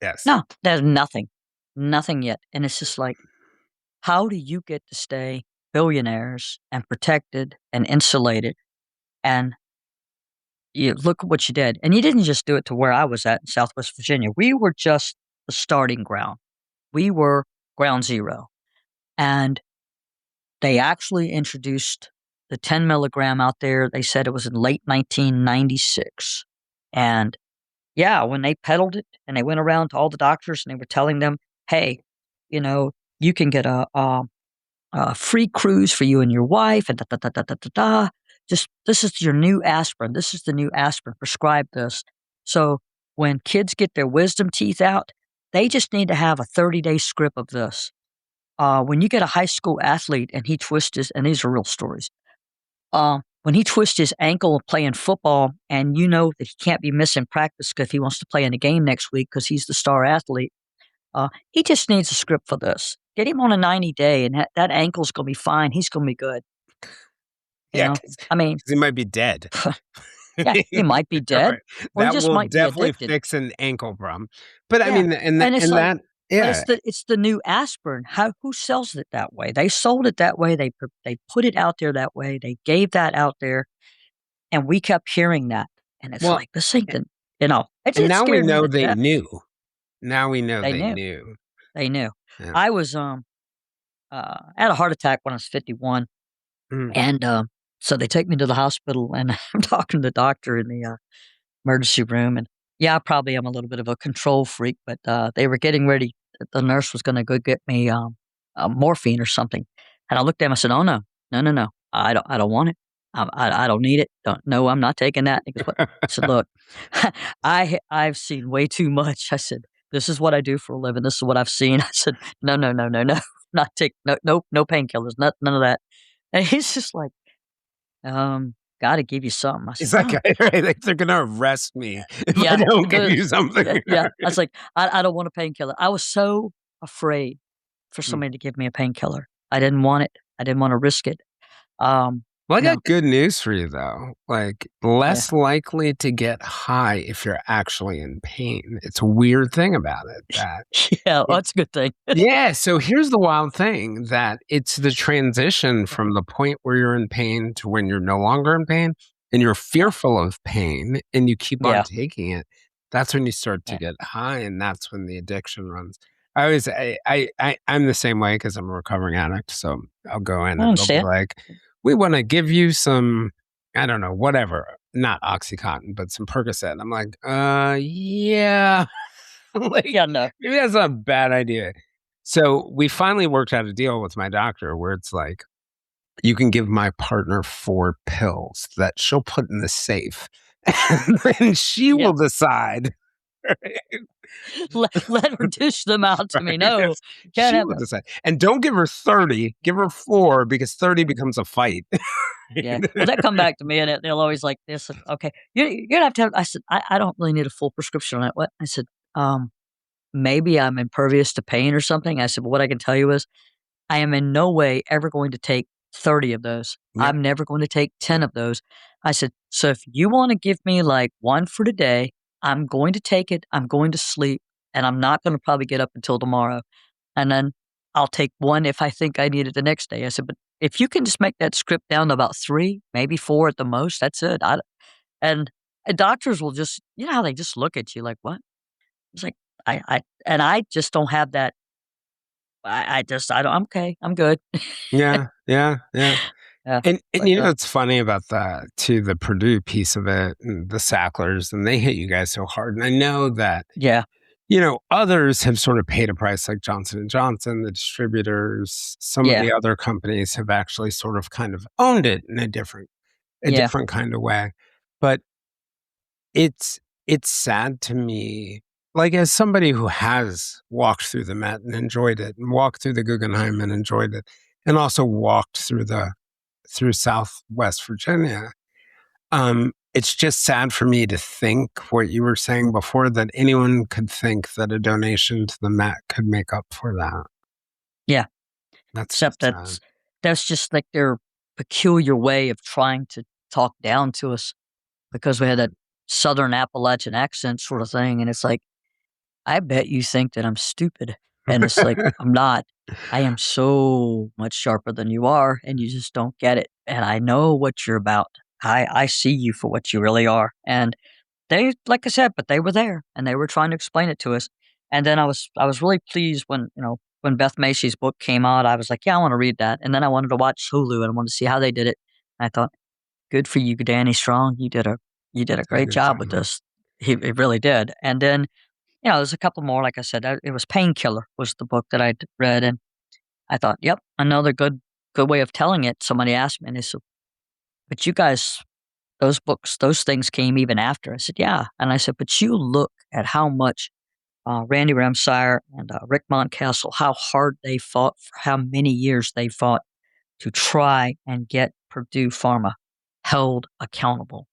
Speaker 2: Yes.
Speaker 1: No, there's nothing yet. And it's just like, how do you get to stay billionaires and protected and insulated? And you look at what you did. And you didn't just do it to where I was at in Southwest Virginia. We were just the starting ground. We were ground zero. And they actually introduced the 10 milligram out there. They said it was in late 1996. And yeah, when they peddled it and they went around to all the doctors and they were telling them, hey, you can get a free cruise for you and your wife and da. Just, this is your new aspirin. This is the new aspirin. Prescribe this. So when kids get their wisdom teeth out, they just need to have a 30-day script of this. When you get a high school athlete and he twists his, and these are real stories, when he twists his ankle playing football and you know that he can't be missing practice if he wants to play in a game next week because he's the star athlete, he just needs a script for this. Get him on a 90-day and that ankle's going to be fine. He's going to be good.
Speaker 2: Because he might be dead.
Speaker 1: Yeah, he might be dead.
Speaker 2: Right.
Speaker 1: Or
Speaker 2: that
Speaker 1: he just
Speaker 2: will
Speaker 1: might
Speaker 2: definitely
Speaker 1: be
Speaker 2: fix an ankle problem. But I
Speaker 1: Yeah.
Speaker 2: mean, and
Speaker 1: it's like,
Speaker 2: that, yeah.
Speaker 1: But it's the new aspirin. Who sells it that way? They sold it that way. They put it out there that way. They gave that out there, and we kept hearing that. And it's like this ain't the,
Speaker 2: And now we know they
Speaker 1: death.
Speaker 2: knew. Now we know they
Speaker 1: They
Speaker 2: knew.
Speaker 1: They knew.
Speaker 2: Yeah.
Speaker 1: I was I had a heart attack when I was 51,
Speaker 2: Mm.
Speaker 1: and so they take me to the hospital, and I'm talking to the doctor in the emergency room, and yeah, I probably am a little bit of a control freak, but they were getting ready. The nurse was going to go get me morphine or something, and I looked at him. I said, "Oh no, no, no, no! I don't want it. I don't need it. Don't, no, I'm not taking that." He goes, "What?" I said, "Look, I've seen way too much." I said, "This is what I do for a living. This is what I've seen." I said, "No, no, no, no, no, not take no painkillers, none of that." And he's just like, "Gotta give you something." I said,
Speaker 2: It's like,
Speaker 1: "No."
Speaker 2: like they're gonna arrest me if I
Speaker 1: Yeah,
Speaker 2: don't give you
Speaker 1: yeah,
Speaker 2: something.
Speaker 1: yeah. I was like, I don't want a painkiller." I was so afraid for
Speaker 2: Mm.
Speaker 1: somebody to give me a painkiller. I didn't want it. I didn't wanna risk it. Um,
Speaker 2: Well, I
Speaker 1: you know,
Speaker 2: got good news for you though. Like,
Speaker 1: yeah.
Speaker 2: less likely to get high if you're actually in pain. It's a weird thing about it that
Speaker 1: Yeah, well,
Speaker 2: it
Speaker 1: that's a good thing.
Speaker 2: yeah, so here's the wild thing that it's the transition from the point where you're in pain to when you're no longer in pain and you're
Speaker 1: Yeah,
Speaker 2: fearful of pain and you keep on
Speaker 1: yeah,
Speaker 2: taking it. That's when you start to
Speaker 1: yeah.
Speaker 2: get high and that's when the addiction runs. I'm the same way because I'm a recovering addict. So I'll go in
Speaker 1: I
Speaker 2: and they'll be
Speaker 1: understand.
Speaker 2: like, we want to give you some, I don't know, whatever, not Oxycontin, but some Percocet. And I'm like, yeah. Like,
Speaker 1: Yeah, no.
Speaker 2: maybe that's not a bad idea. So we finally worked out a deal with my doctor where it's like, you can give my partner 4 pills that she'll put in the safe, and then she
Speaker 1: Yeah.
Speaker 2: will decide.
Speaker 1: Let her dish them out to me.
Speaker 2: Right?
Speaker 1: No, can't
Speaker 2: She
Speaker 1: have
Speaker 2: will
Speaker 1: those.
Speaker 2: decide. And don't give her 30, give her 4 because 30 becomes a fight.
Speaker 1: Yeah. Well, they come back to me and they'll always like this. Okay, you're gonna have to have. I said, I don't really need a full prescription on that. What? I said, maybe I'm impervious to pain or something. I said, but what I can tell you is I am in no way ever going to take 30 of those.
Speaker 2: Yep.
Speaker 1: I'm never going to take 10 of those. I said, so if you want to give me like one for today, I'm going to take it. I'm going to sleep and I'm not going to probably get up until tomorrow. And then I'll take one if I think I need it the next day. I said, but if you can just make that script down to about 3, maybe 4 at the most, that's it. And doctors will just, you know how they just look at you like, what? It's like, and I just don't have that. I just, I don't, I'm okay. I'm good.
Speaker 2: Yeah, yeah, yeah.
Speaker 1: Yeah.
Speaker 2: And
Speaker 1: But,
Speaker 2: you know what's funny about that too, the Purdue piece of it and the Sacklers, and they hit you guys so hard. And I know that,
Speaker 1: yeah,
Speaker 2: you know, others have sort of paid a price like Johnson and Johnson, the distributors, some of
Speaker 1: yeah,
Speaker 2: the other companies have actually sort of kind of owned it in a
Speaker 1: yeah,
Speaker 2: different kind of way. But it's it's sad to me, like as somebody who has walked through the Met and enjoyed it, and walked through the Guggenheim and enjoyed it, and also walked through Southwest Virginia. It's just sad for me to think what you were saying before that anyone could think that a donation to the Met could make up for that.
Speaker 1: yeah.
Speaker 2: That's
Speaker 1: Except
Speaker 2: just sad.
Speaker 1: that's just like their peculiar way of trying to talk down to us because we had that Southern Appalachian accent sort of thing. And it's like, I bet you think that I'm stupid. And it's like, I'm not. I am so much sharper than you are, and you just don't get it. And I know what you're about. I see you for what you really are. And they, like I said, but they were there and they were trying to explain it to us. And then I was really pleased when, when Beth Macy's book came out, I was like, yeah, I want to read that. And then I wanted to watch Hulu and I wanted to see how they did it. And I thought, good for you, Danny Strong. You did a
Speaker 2: Did a
Speaker 1: great
Speaker 2: good
Speaker 1: job
Speaker 2: job.
Speaker 1: with this. He really did. And then, there's a couple more, like I said, it was Painkiller was the book that I read. And I thought, yep, another good way of telling it. Somebody asked me and they said, but you guys, those books, those things came even after. I said, yeah. And I said, but you look at how much Randy Ramsire and Rick Moncastle, how hard they fought, for how many years they fought to try and get Purdue Pharma held accountable.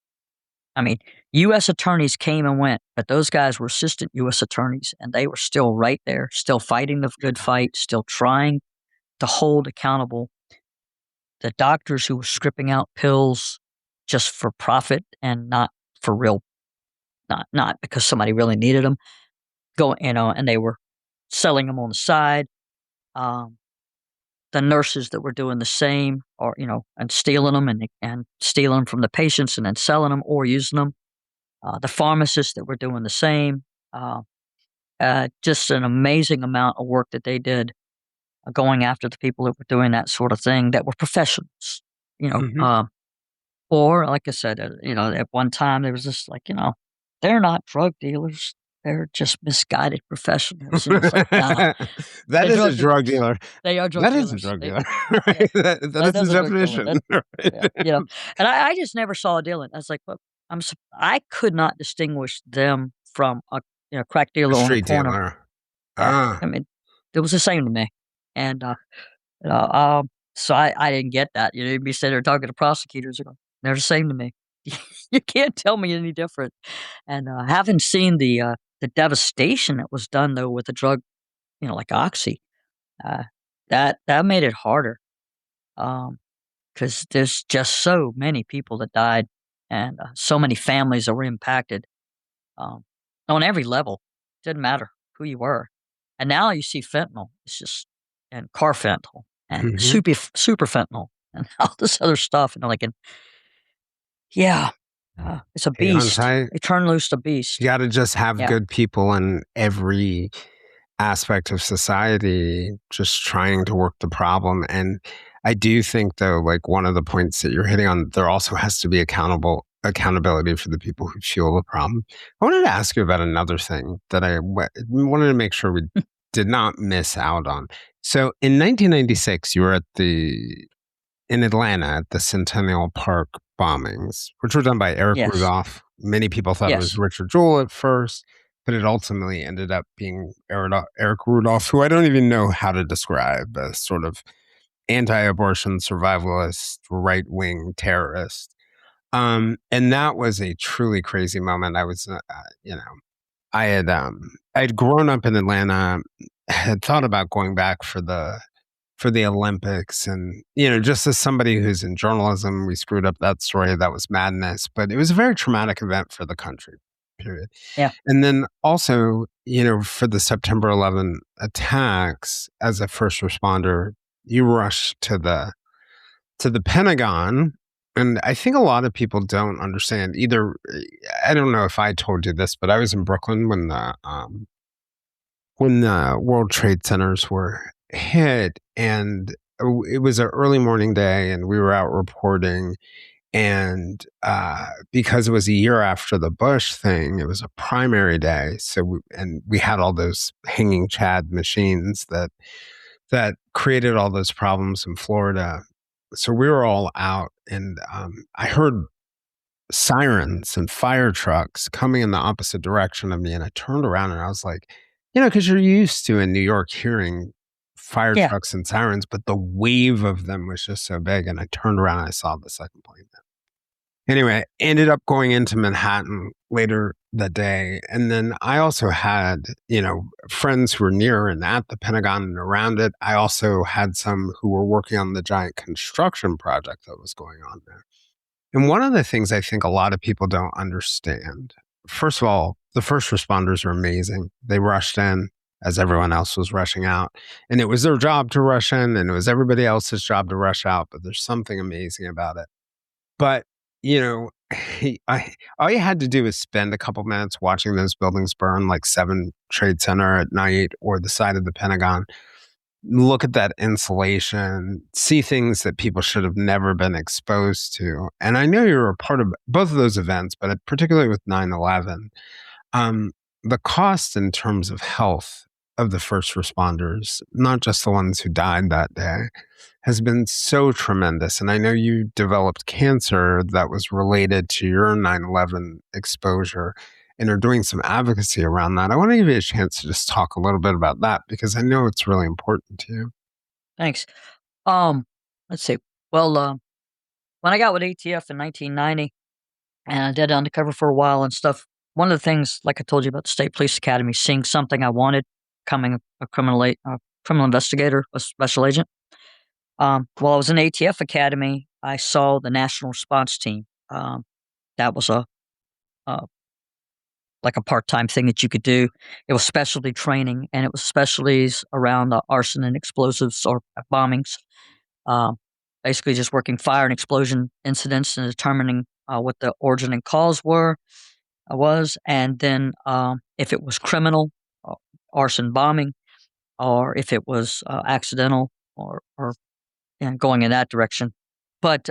Speaker 1: I mean, U.S. attorneys came and went, but those guys were assistant U.S. attorneys, and they were still right there, still fighting the good fight, still trying to hold accountable the doctors who were scripting out pills just for profit and not for real, not because somebody really needed them. And they were selling them on the side. Um, the nurses that were doing the same, or and stealing them and stealing them from the patients and then selling them or using them. The pharmacists that were doing the same. Just an amazing amount of work that they did going after the people that were doing that sort of thing that were professionals, you know.
Speaker 2: Hmm.
Speaker 1: Or like I said, at one time there was just like, they're not drug dealers. They're just misguided professionals. It's like, nah,
Speaker 2: That
Speaker 1: they're
Speaker 2: is a
Speaker 1: drug
Speaker 2: drug
Speaker 1: dealers.
Speaker 2: dealer.
Speaker 1: They are drug
Speaker 2: That is a
Speaker 1: dealers.
Speaker 2: drug
Speaker 1: They,
Speaker 2: dealer,
Speaker 1: yeah,
Speaker 2: right? That is
Speaker 1: that's
Speaker 2: the
Speaker 1: a drug dealer.
Speaker 2: definition.
Speaker 1: Yeah, and I just never saw a deal in. I was like, well, I could not distinguish them from a crack
Speaker 2: A
Speaker 1: dealer on a
Speaker 2: street
Speaker 1: corner.
Speaker 2: dealer.
Speaker 1: Yeah,
Speaker 2: Ah.
Speaker 1: I mean, it was the same to me, and you know, so I didn't get that. You'd be sitting there talking to prosecutors, they're the same to me. You can't tell me any different. And having seen the devastation that was done though with the drug, like Oxy, uh, that made it harder. Because there's just so many people that died, and so many families that were impacted, um, on every level. Didn't matter who you were. And now you see fentanyl. It's just and carfentanil and
Speaker 2: Mhm.
Speaker 1: super fentanyl and all this other stuff. And like, yeah, it's a
Speaker 2: Hey, on
Speaker 1: beast.
Speaker 2: site,
Speaker 1: They turn loose a
Speaker 2: you
Speaker 1: beast.
Speaker 2: got to just have
Speaker 1: Yeah,
Speaker 2: good people in every aspect of society just trying to work the problem. And I do think though, like one of the points that you're hitting on, there also has to be accountability for the people who fuel the problem. I wanted to ask you about another thing that wanted to make sure we did not miss out on. So in 1996, you were in Atlanta at the Centennial Park bombings, which were done by Eric
Speaker 1: yes,
Speaker 2: Rudolph. Many people thought it was
Speaker 1: yes,
Speaker 2: Richard Jewell at first, but it ultimately ended up being Eric Rudolph, who I don't even know how to describe as sort of anti-abortion survivalist, right-wing terrorist. And that was a truly crazy moment. I was, I'd grown up in Atlanta, had thought about going back for the Olympics. And, just as somebody who's in journalism, we screwed up that story. That was madness. But it was a very traumatic event for the country, period.
Speaker 1: yeah,
Speaker 2: And then also, for the September 11 attacks, as a first responder, you rush to the Pentagon. And I think a lot of people don't understand either. I don't know if I told you this, but I was in Brooklyn when the World Trade Centers were hit, and it was an early morning day, and we were out reporting. And because it was a year after the Bush thing, it was a primary day. And we had all those hanging Chad machines that created all those problems in Florida. So we were all out, and I heard sirens and fire trucks coming in the opposite direction of me. And I turned around and I was like, because you're used to in New York hearing fire
Speaker 1: yeah.
Speaker 2: trucks and sirens, but the wave of them was just so big. And I turned around and I saw the second plane. Anyway, ended up going into Manhattan later that day. And then I also had, friends who were near and at the Pentagon and around it. I also had some who were working on the giant construction project that was going on there. And one of the things I think a lot of people don't understand, first of all, the first responders are amazing. They rushed in as everyone else was rushing out. And it was their job to rush in, and it was everybody else's job to rush out. But there's something amazing about it. But, all you had to do was spend a couple minutes watching those buildings burn, like 7 Trade Center at night or the side of the Pentagon, look at that insulation, see things that people should have never been exposed to. And I know you were a part of both of those events, but particularly with 9/11, the cost in terms of health of the first responders, not just the ones who died that day, has been so tremendous. And I know you developed cancer that was related to your 9/11 exposure and are doing some advocacy around that. I want to give you a chance to just talk a little bit about that because I know it's really important to you.
Speaker 1: Thanks. Um, let's see. Well, when I got with ATF in 1990, and I did undercover for a while and stuff. One of the things, like I told you about the State Police Academy, seeing something I wanted, becoming a criminal investigator, a special agent. While I was in ATF Academy, I saw the National Response Team. That was a like a part-time thing that you could do. It was specialty training, and it was specialties around arson and explosives or bombings. Um, Basically, just working fire and explosion incidents and determining what the origin and cause was, and then if it was criminal, uh, arson, bombing, or if it was accidental or going in that direction. But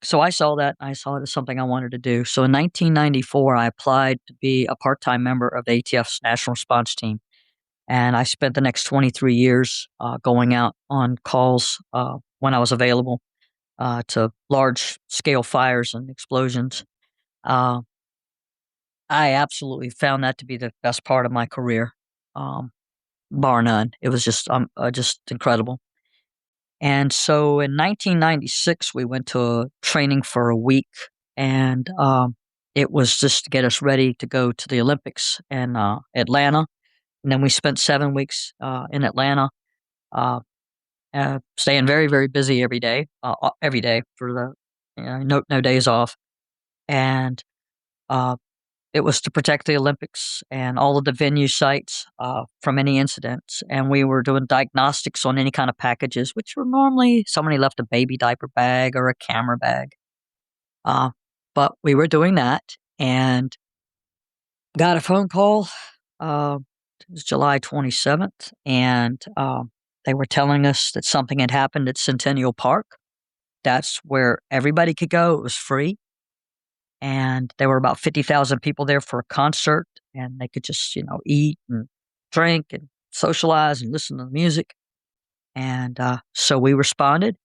Speaker 1: so I saw that. I saw it as something I wanted to do. So in 1994, I applied to be a part-time member of the ATF's National Response Team. And I spent the next 23 years going out on calls when I was available to large-scale fires and explosions. Uh, I absolutely found that to be the best part of my career, um, bar none. It was just incredible. And so in 1996, we went to a training for a week, and it was just to get us ready to go to the Olympics in Atlanta. And then we spent 7 weeks in Atlanta, uh, staying very, very busy every day for no days off. And uh, it was to protect the Olympics and all of the venue sites from any incidents. And we were doing diagnostics on any kind of packages, which were normally somebody left a baby diaper bag or a camera bag. Uh, but we were doing that and got a phone call. It was July 27th, and they were telling us that something had happened at Centennial Park. That's where everybody could go. It was free. And there were about 50,000 people there for a concert, and they could just, eat and drink and socialize and listen to the music. And so we responded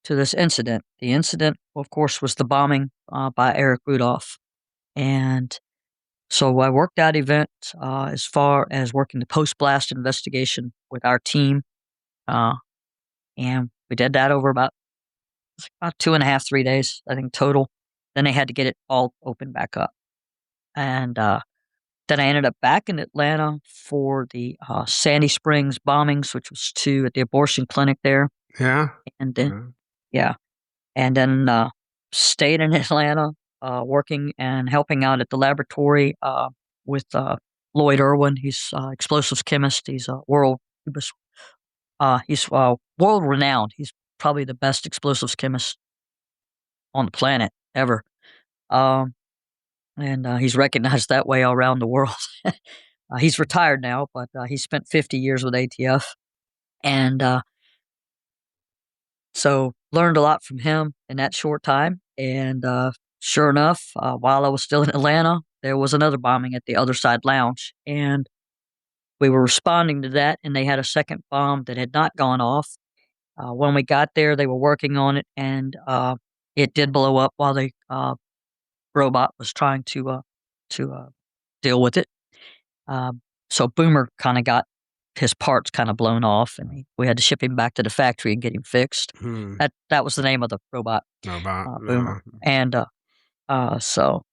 Speaker 1: to this incident. The incident, of course, was the bombing by Eric Rudolph. And so I worked that event as far as working the post-blast investigation with our team. Uh, and we did that over about 2.5, 3 days, I think, total. Then they had to get it all opened back up. And then I ended up back in Atlanta for the Sandy Springs bombings, which was 2 at the abortion clinic there.
Speaker 2: Yeah.
Speaker 1: And then, yeah. And then stayed in Atlanta, working and helping out at the laboratory with Lloyd Irwin. He's explosives chemist. He's world renowned. He's probably the best explosives chemist on the planet ever. And he's recognized that way all around the world. He's retired now, but he spent 50 years with ATF. And so learned a lot from him in that short time. And sure enough, while I was still in Atlanta, there was another bombing at the Other Side Lounge. And we were responding to that, and they had a second bomb that had not gone off. When we got there, they were working on it, and it did blow up while the robot was trying to deal with it. So Boomer kind of got his parts kind of blown off, and we had to ship him back to the factory and get him fixed. That was the name of the robot, Boomer. And so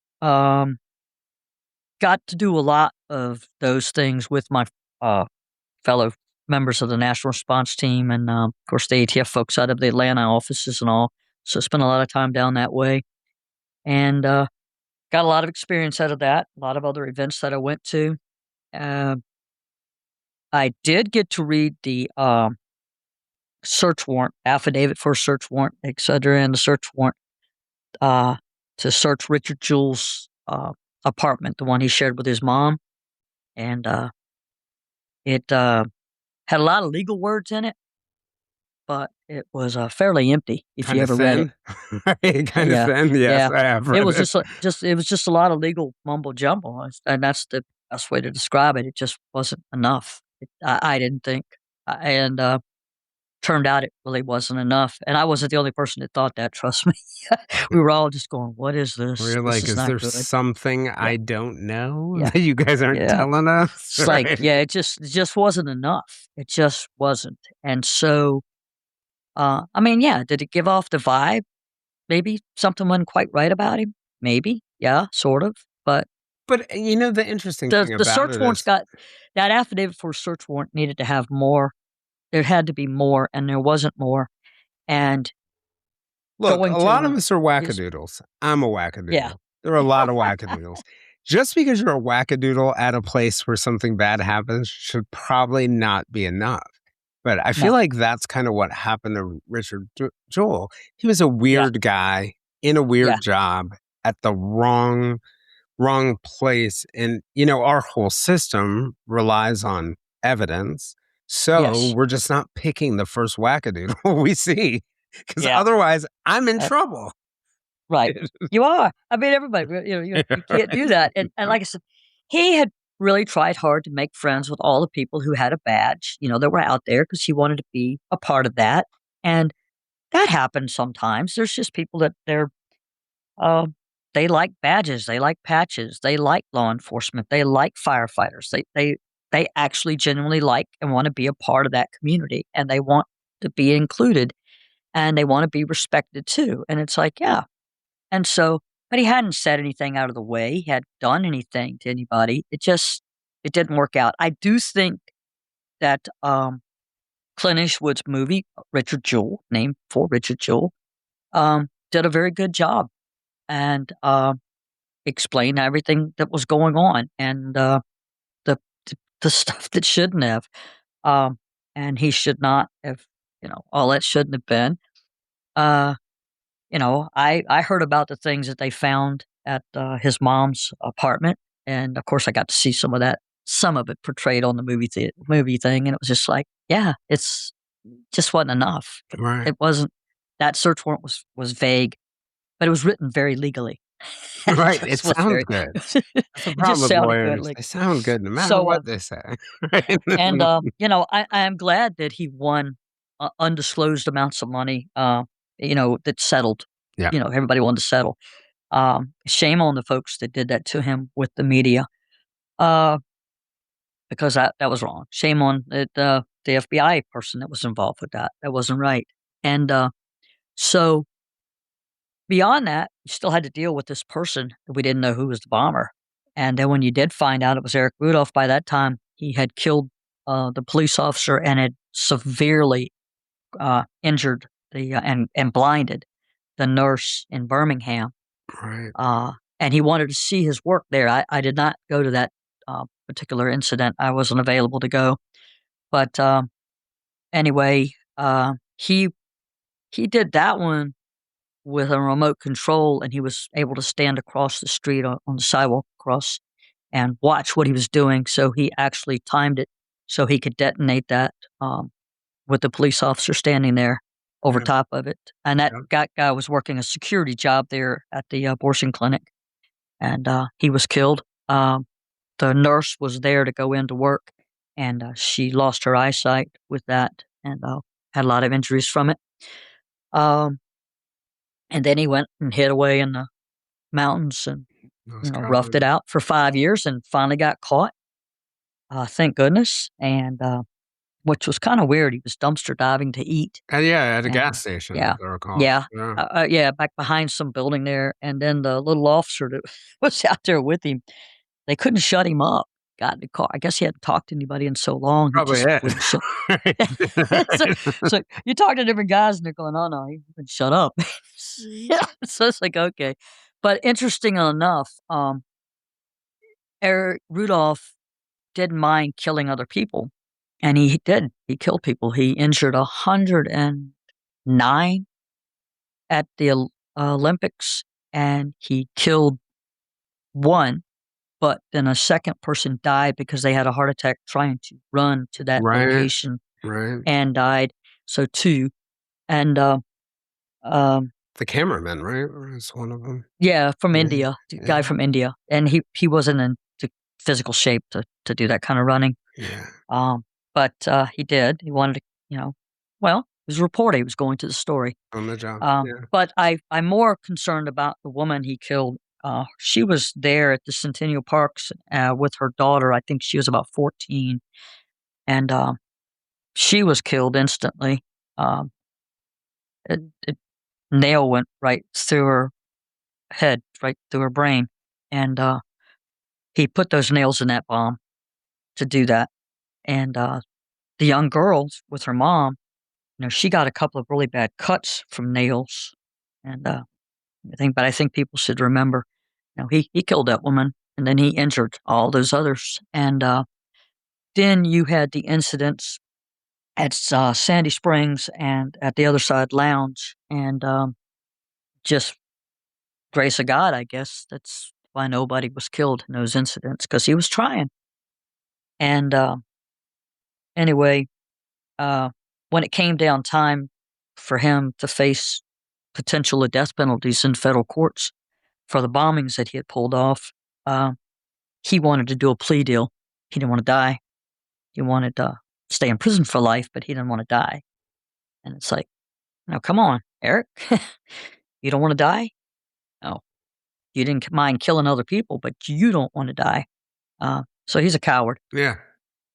Speaker 1: got to do a lot of those things with my fellow members of the National Response Team, and of course the ATF folks out of the Atlanta offices and all. So spent a lot of time down that way, and got a lot of experience out of that. A lot of other events that I went to. I did get to read the search warrant, affidavit for a search warrant, etc., and the search warrant to search Richard Jewell's apartment, the one he shared with his mom. And it had a lot of legal words in it, but it was fairly empty if
Speaker 2: kind
Speaker 1: you ever read
Speaker 2: it. Kind of thin, yes, I have read
Speaker 1: it. It was just a lot of legal mumbo jumbo, and that's the best way to describe it. It just wasn't enough. I didn't think, and turned out it really wasn't enough. And I wasn't the only person that thought that. Trust me, we were all just going, "What is this?
Speaker 2: We're like, is there something I don't know that you guys aren't telling us?"
Speaker 1: It's like, it just wasn't enough. It just wasn't. And so, did it give off the vibe? Maybe something wasn't quite right about him. Maybe, yeah, sort of. But
Speaker 2: the interesting thing about
Speaker 1: the search warrant's got that affidavit for a search warrant needed to have more. There had to be more, and there wasn't more. And
Speaker 2: look, a lot of us are wackadoodles. I'm a wackadoodle.
Speaker 1: Yeah.
Speaker 2: There are a lot of wackadoodles. Just because you're a wackadoodle at a place where something bad happens should probably not be enough. But I feel like that's kind of what happened to Richard Jewell. He was a weird guy in a weird job at the wrong place. And, our whole system relies on evidence. So
Speaker 1: Yes.
Speaker 2: we're just not picking the first wackadoodle we see, because
Speaker 1: Yeah.
Speaker 2: otherwise I'm in
Speaker 1: That
Speaker 2: trouble.
Speaker 1: right. You are. I mean, everybody, you can't do that. And like I said, he had really tried hard to make friends with all the people who had a badge, that were out there because he wanted to be a part of that. And that happens sometimes. There's just people that uh, they like badges, they like patches, they like law enforcement, they like firefighters. They actually genuinely like and want to be a part of that community, and they want to be included, and they want to be respected too. And it's like, yeah. And so, but he hadn't said anything out of the way. He hadn't done anything to anybody. It didn't work out. I do think that Clint Eastwood's movie, Richard Jewell, named for Richard Jewell, did a very good job and explained everything that was going on and the the stuff that shouldn't have. Um, and he should not have, all that shouldn't have been. Uh, I heard about the things that they found at his mom's apartment, and of course, I got to see some of it portrayed on the movie thing, and it was just like, yeah, it's just wasn't enough.
Speaker 2: Right.
Speaker 1: It wasn't that search warrant was vague, but it was written very legally. It
Speaker 2: Right. It
Speaker 1: just was
Speaker 2: sounds
Speaker 1: very.
Speaker 2: good. That's the
Speaker 1: It just
Speaker 2: problem with
Speaker 1: sounded good,
Speaker 2: lawyers.
Speaker 1: like
Speaker 2: They sound good no matter
Speaker 1: so.
Speaker 2: what they say. Right.
Speaker 1: And I am glad that he won undisclosed amounts of money. That settled.
Speaker 2: Yeah.
Speaker 1: Everybody wanted to settle. Shame on the folks that did that to him with the media, uh, because that was wrong. Shame on the FBI person that was involved with that. That wasn't right. And so beyond that, you still had to deal with this person that we didn't know who was the bomber. And then when you did find out it was Eric Rudolph, by that time he had killed the police officer and had severely injured and blinded the nurse in Birmingham.
Speaker 2: Right.
Speaker 1: And he wanted to see his work there. I did not go to that particular incident. I wasn't available to go. But anyway, he did that one with a remote control, and he was able to stand across the street on the sidewalk across and watch what he was doing. So he actually timed it so he could detonate that with the police officer standing there over
Speaker 2: Yeah.
Speaker 1: top of it. And that
Speaker 2: Yeah.
Speaker 1: guy was working a security job there at the abortion clinic, and he was killed. The nurse was there to go into work, and she lost her eyesight with that and had a lot of injuries from it. Um, and then he went and hid away in the mountains and
Speaker 2: Those
Speaker 1: roughed
Speaker 2: cowboys.
Speaker 1: it out for 5 years and finally got caught. Thank goodness. And which was kind of weird. He was dumpster diving to eat.
Speaker 2: Yeah, at a
Speaker 1: And
Speaker 2: gas station,
Speaker 1: yeah,
Speaker 2: as I recall.
Speaker 1: yeah,
Speaker 2: Yeah.
Speaker 1: yeah, back behind some building there. And then the little officer that was out there with him, they couldn't shut him up. Got in the car. I guess he hadn't talked to anybody in so long. He
Speaker 2: Probably
Speaker 1: just
Speaker 2: it.
Speaker 1: wouldn't shut. so,
Speaker 2: Right.
Speaker 1: so you talk to different guys and they're going, "Oh no, he wouldn't shut up." Yeah, so it's like okay, but interesting enough, Eric Rudolph didn't mind killing other people, and he did. He killed people. He injured 109 at the Olympics, and he killed one. But then a second person died because they had a heart attack trying to run to that
Speaker 2: Right.
Speaker 1: location
Speaker 2: Right.
Speaker 1: and died. So two, and um,
Speaker 2: The cameraman, right? Was one of them.
Speaker 1: yeah, from
Speaker 2: Yeah.
Speaker 1: India, the guy
Speaker 2: Yeah.
Speaker 1: from India, and he wasn't in the physical shape to do that kind of running.
Speaker 2: Yeah.
Speaker 1: Um, but he did. He wanted to, well, he was a reporter. He was going to the story.
Speaker 2: On the job. Yeah.
Speaker 1: But I'm more concerned about the woman he killed. She was there at the Centennial Parks with her daughter. I think she was about 14, and she was killed instantly. Um, a nail went right through her head, right through her brain, and he put those nails in that bomb to do that. And the young girl with her mom, she got a couple of really bad cuts from nails, and but I think people should remember, he killed that woman, and then he injured all those others, and then you had the incidents at Sandy Springs and at the Other Side Lounge, and just grace of God, I guess that's why nobody was killed in those incidents because he was trying, and anyway, uh, when it came down time for him to face potential death penalties in federal courts for the bombings that he had pulled off, uh, he wanted to do a plea deal. He didn't want to die. He wanted to stay in prison for life, but he didn't want to die. And it's like, no, come on, Eric. You don't want to die? No. You didn't mind killing other people, but you don't want to die. So he's a coward.
Speaker 2: Yeah.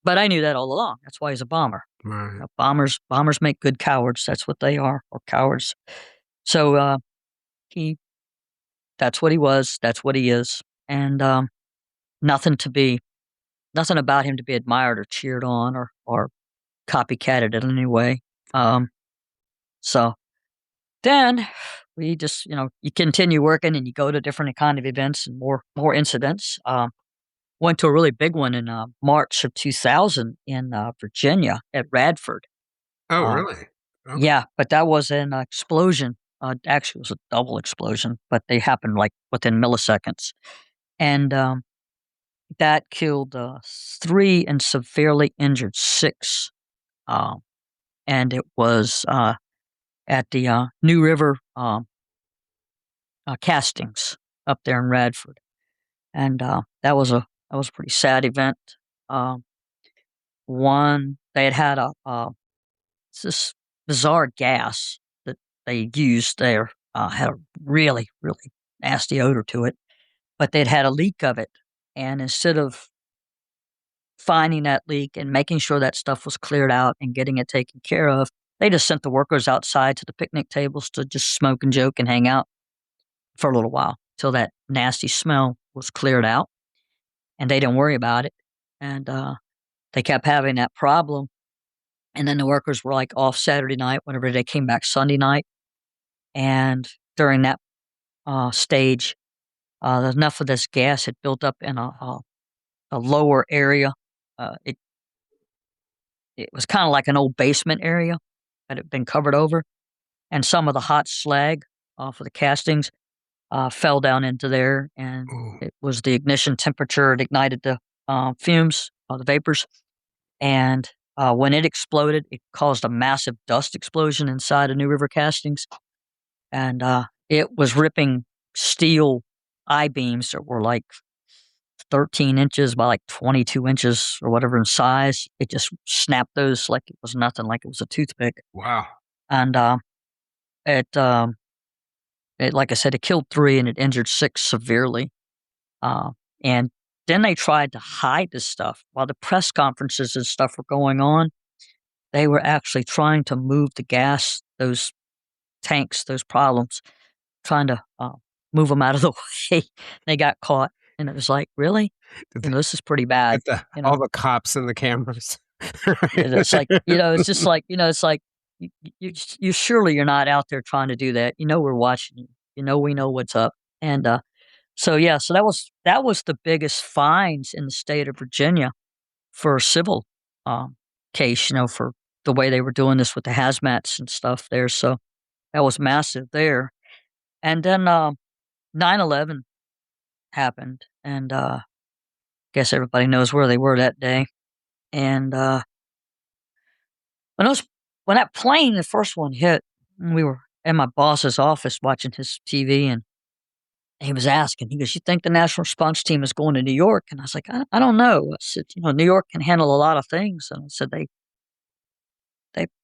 Speaker 1: But I knew that all along. That's why he's a bomber.
Speaker 2: Right.
Speaker 1: Bombers make good cowards. That's what they are, or cowards. So he that's what he was. That's what he is. And nothing nothing about him to be admired or cheered on or copycatted in any way. Um, so then we just, you continue working and you go to different kind of events and more incidents. Went to a really big one in March of 2000 in Virginia at Radford.
Speaker 2: Oh,
Speaker 1: Uh,
Speaker 2: really? Okay.
Speaker 1: yeah, but that was an explosion. Actually, it was a double explosion, but they happened like within milliseconds. And that killed 3 and severely injured 6. Um, and it was at the New River castings up there in Radford. And that was a pretty sad event. Um, One, they had it's this bizarre gas that they used there, had a really, really nasty odor to it, but they'd had a leak of it. And instead of finding that leak and making sure that stuff was cleared out and getting it taken care of, they just sent the workers outside to the picnic tables to just smoke and joke and hang out for a little while till that nasty smell was cleared out. And they didn't worry about it. And they kept having that problem. And then the workers were like off Saturday night whenever they came back Sunday night. And during that stage, enough of this gas had built up in a lower area. It was kind of like an old basement area that had been covered over, and some of the hot slag for the castings fell down into there, and
Speaker 2: Ooh.
Speaker 1: it was the ignition temperature. It ignited the fumes, the vapors, and when it exploded, it caused a massive dust explosion inside of New River castings, and it was ripping steel I-beams that were like 13 inches by like 22 inches or whatever in size. It just snapped those like it was nothing, like it was a toothpick.
Speaker 2: Wow.
Speaker 1: And it, like I said, it killed 3 and it injured 6 severely. Uh, and then they tried to hide this stuff while the press conferences and stuff were going on. They were actually trying to move the gas, those tanks, those problems, trying to move them out of the way. They got caught, and it was like, really?
Speaker 2: Did they
Speaker 1: This is pretty bad.
Speaker 2: get all the cops and the cameras?
Speaker 1: It's like, it's just like, it's like, you surely you're not out there trying to do that. We're watching you. We know what's up. And so yeah, so that was the biggest fines in the state of Virginia for a civil case. For the way they were doing this with the hazmats and stuff there. So that was massive there. And then 9/11 happened, and guess everybody knows where they were that day. And when when that plane, the first one hit, we were in my boss's office watching his TV, and he was asking, he goes, "You think the national response team is going to New York?" And I was like, I don't know. I said, New York can handle a lot of things. And I said,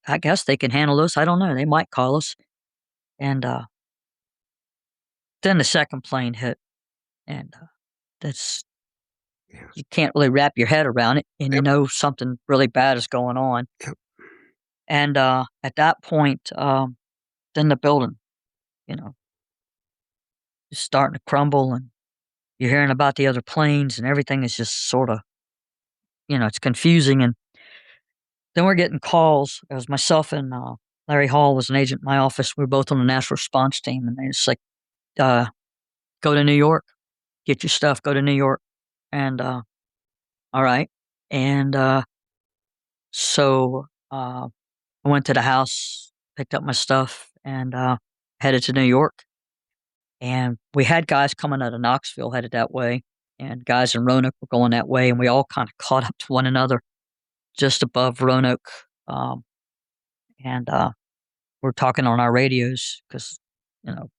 Speaker 1: I guess they can handle this. I don't know. They might call us. And then the second plane hit, and that's,
Speaker 2: Yeah.
Speaker 1: you can't really wrap your head around it, and
Speaker 2: Yep.
Speaker 1: something really bad is going on.
Speaker 2: Yep.
Speaker 1: And at that point, then the building, you know, is starting to crumble, and you're hearing about the other planes, and everything is just sort of, it's confusing. And then we're getting calls. It was myself and Larry Hall was an agent in my office. We were both on the national response team, and they just like, go to New York, get your stuff, go to New York. And all right. And so I went to the house, picked up my stuff, and headed to New York. And we had guys coming out of Knoxville headed that way, and guys in Roanoke were going that way, and we all kind of caught up to one another. just above Roanoke, um, and we're talking on our radios because you know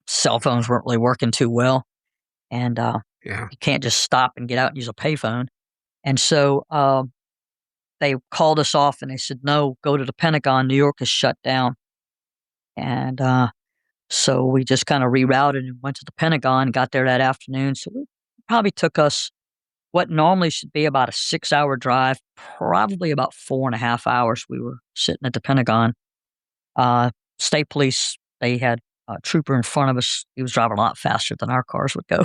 Speaker 1: cell phones weren't really working too well, and
Speaker 2: Yeah.
Speaker 1: you can't just stop and get out and use a payphone. And so they called us off and they said, "No, go to the Pentagon. New York is shut down." And so we just kind of rerouted and went to the Pentagon. Got there that afternoon, so it probably took us what normally should be about a 6-hour drive, probably about 4.5 hours. We were sitting at the Pentagon. Uh, State police, they had a trooper in front of us. He was driving a lot faster than our cars would go.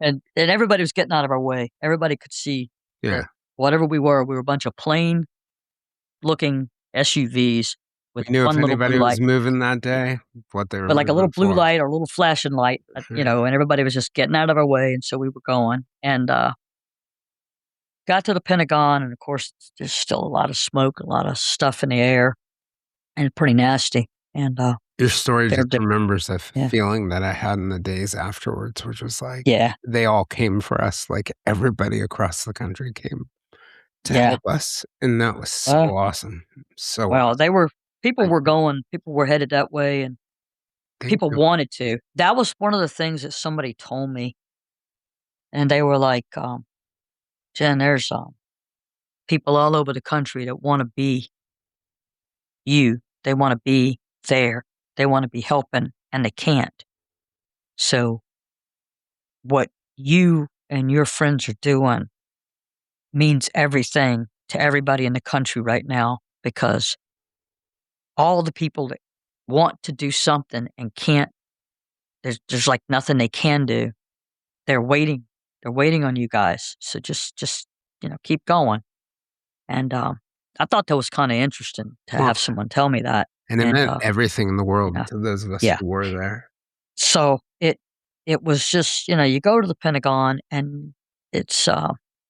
Speaker 1: And everybody was getting out of our way. Everybody could see that
Speaker 2: Yeah.
Speaker 1: whatever we were a bunch of plain looking SUVs
Speaker 2: We
Speaker 1: with
Speaker 2: knew if
Speaker 1: one little blue
Speaker 2: anybody was
Speaker 1: light,
Speaker 2: moving that day, what they were
Speaker 1: but like a little
Speaker 2: moving
Speaker 1: blue
Speaker 2: for.
Speaker 1: light or a little flashing light, and everybody was just getting out of our way. And so we were going and got to the Pentagon. And of course, there's still a lot of smoke, a lot of stuff in the air, and pretty nasty. And
Speaker 2: Your story
Speaker 1: they're,
Speaker 2: just remembers the
Speaker 1: yeah,
Speaker 2: feeling that I had in the days afterwards, which was like
Speaker 1: yeah,
Speaker 2: they all came for us. Like everybody across the country came to
Speaker 1: yeah.
Speaker 2: help us. And that was so
Speaker 1: Uh,
Speaker 2: awesome. So
Speaker 1: well, people
Speaker 2: thank
Speaker 1: were going, people were headed that way, and
Speaker 2: thank
Speaker 1: people
Speaker 2: you.
Speaker 1: wanted to. That was one of the things that somebody told me, and they were like, "Jen, there's people all over the country that want to be you. They want to be there. They want to be helping, and they can't. So what you and your friends are doing means everything to everybody in the country right now because all the people that want to do something and can't, there's like nothing they can do. They're waiting. They're waiting on you guys. So just keep going." And I thought that was kind of interesting to
Speaker 2: Well,
Speaker 1: have someone tell me that.
Speaker 2: and it
Speaker 1: And
Speaker 2: meant everything in the world
Speaker 1: yeah,
Speaker 2: to those of us
Speaker 1: yeah.
Speaker 2: who were there.
Speaker 1: So it was just you go to the Pentagon and it's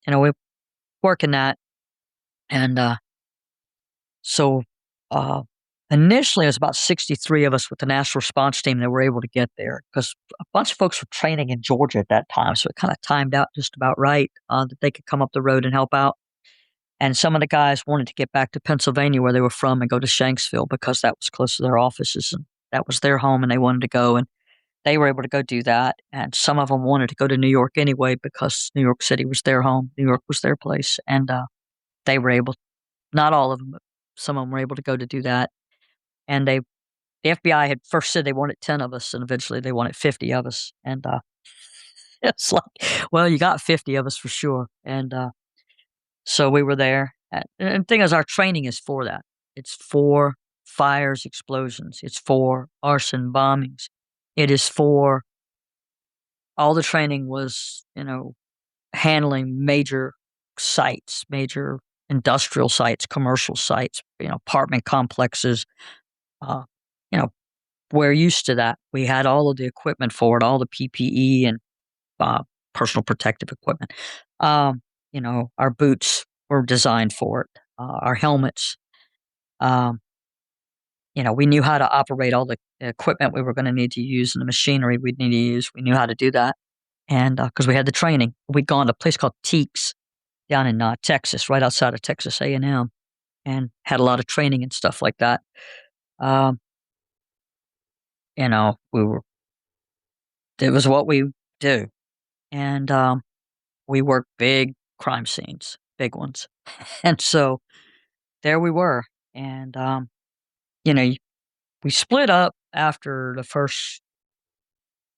Speaker 1: we're working that. And so uh initially it was about 63 of us with the national response team that were able to get there because a bunch of folks were training in Georgia at that time, so it kind of timed out just about right that they could come up the road and help out. And some of the guys wanted to get back to Pennsylvania where they were from and go to Shanksville because that was close to their offices and that was their home and they wanted to go. And they were able to go do that. And some of them wanted to go to New York anyway because New York City was their home. New York was their place. And they were able, not all of them, but some of them were able to go to do that. And the FBI had first said they wanted 10 of us and eventually they wanted 50 of us. And it's like, well, you got 50 of us for sure. And so we were there. And the thing is, our training is for that. It's for fires, explosions. It's for arson, bombings. It is for all the training was, handling major sites, major industrial sites, commercial sites, apartment complexes. Uh, you know, we're used to that. We had all of the equipment for it, all the PPE and uh, personal protective equipment. Our boots were designed for it. Our helmets. Um, we knew how to operate all the equipment we were going to need to use and the machinery we'd need to use. We knew how to do that, and because we had the training, we'd gone to a place called Teeks down in Texas, right outside of Texas A&M, and had a lot of training and stuff like that. Um, we were. It was what we do, and we worked big crime scenes, big ones, and so there we were, and you know, we split up after the first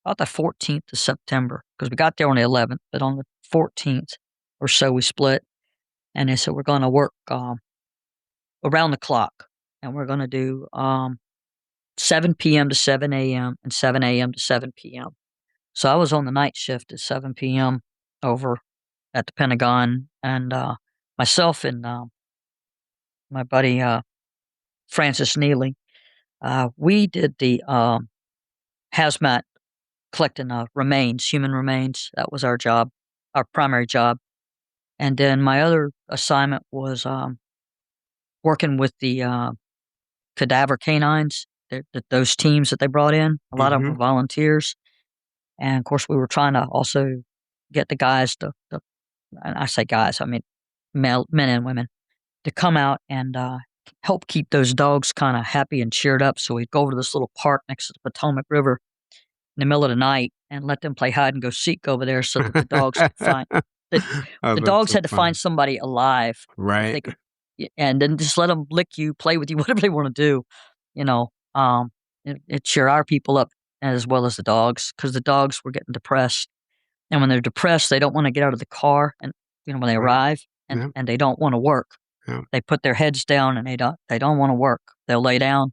Speaker 1: about the 14th of September because we got there on the 11th, but on the 14th or so we split, and they said we're going to work around the clock, and we're going to do 7 p.m. to 7 a.m. and 7 a.m. to 7 p.m. So I was on the night shift at 7 p.m. over at the Pentagon, and myself and my buddy Francis Neely, we did the hazmat collecting remains, human remains. That was our job, our primary job. And then my other assignment was working with the cadaver canines, those teams that they brought in. A lot of them
Speaker 2: Hmm.
Speaker 1: were volunteers. And of course, we were trying to also get the guys and I say guys, I mean men and women, to come out and help keep those dogs kind of happy and cheered up. So we'd go over to this little park next to the Potomac River in the middle of the night and let them play hide and go seek over there so that the dogs could find that
Speaker 2: Oh,
Speaker 1: the
Speaker 2: that's
Speaker 1: dogs
Speaker 2: so
Speaker 1: had to
Speaker 2: funny.
Speaker 1: find somebody alive if
Speaker 2: Right.
Speaker 1: they could, and then just let them lick you, play with you, whatever they want to do, you know. It cheer our people up as well as the dogs because the dogs were getting depressed, and when they're depressed, they don't want to get out of the car, and when they
Speaker 2: Right.
Speaker 1: arrive,
Speaker 2: Yeah.
Speaker 1: and they don't want to work.
Speaker 2: Yeah.
Speaker 1: They put their heads down and they don't want to work. They'll lay down,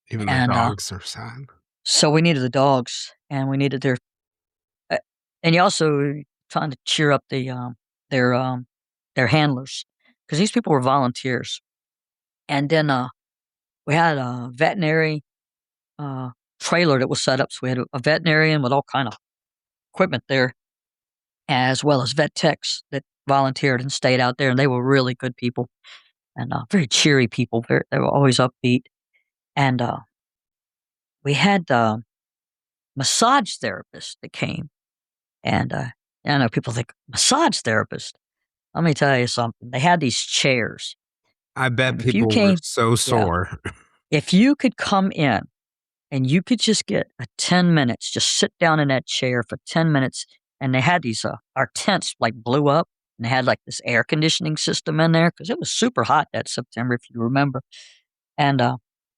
Speaker 2: Even the
Speaker 1: and
Speaker 2: dogs are sad.
Speaker 1: so we needed the dogs, and we needed uh, and you also trying to cheer up their their handlers because these people were volunteers, and then we had a veterinary uh, trailer that was set up, so we had a veterinarian with all kind of equipment there, as well as vet techs that volunteered and stayed out there, and they were really good people and very cheery people. They were always upbeat, and we had massage therapists that came, and I know people think massage therapist. Let me tell you something. They had these chairs,
Speaker 2: I bet
Speaker 1: and if you
Speaker 2: people were
Speaker 1: came,
Speaker 2: so
Speaker 1: yeah,
Speaker 2: sore.
Speaker 1: if you could come in and you could just get a 10 minutes, just sit down in that chair for 10 minutes. And they had these, our tents like blew up and they had like this air conditioning system in there because it was super hot that September, if you remember. And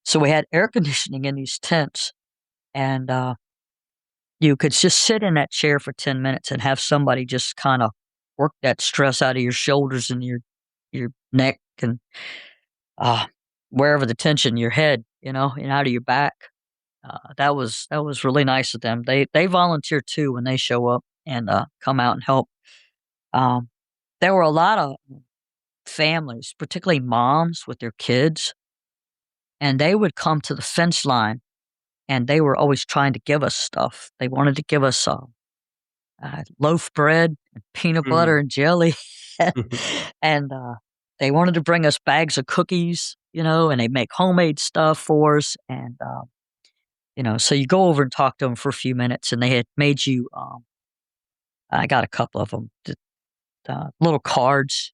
Speaker 1: so we had air conditioning in these tents, and you could just sit in that chair for 10 minutes and have somebody just kind of work that stress out of your shoulders and your neck and uh, wherever the tension, your head, and out of your back. That was really nice of them. They volunteer too when they show up and come out and help. Um, there were a lot of families, particularly moms with their kids, and they would come to the fence line, and they were always trying to give us stuff. They wanted to give us loaf bread and peanut butter
Speaker 2: Mm.
Speaker 1: and jelly, and they wanted to bring us bags of cookies, and they make homemade stuff for us, and so you go over and talk to them for a few minutes, and they had made you. I got a couple of them, little cards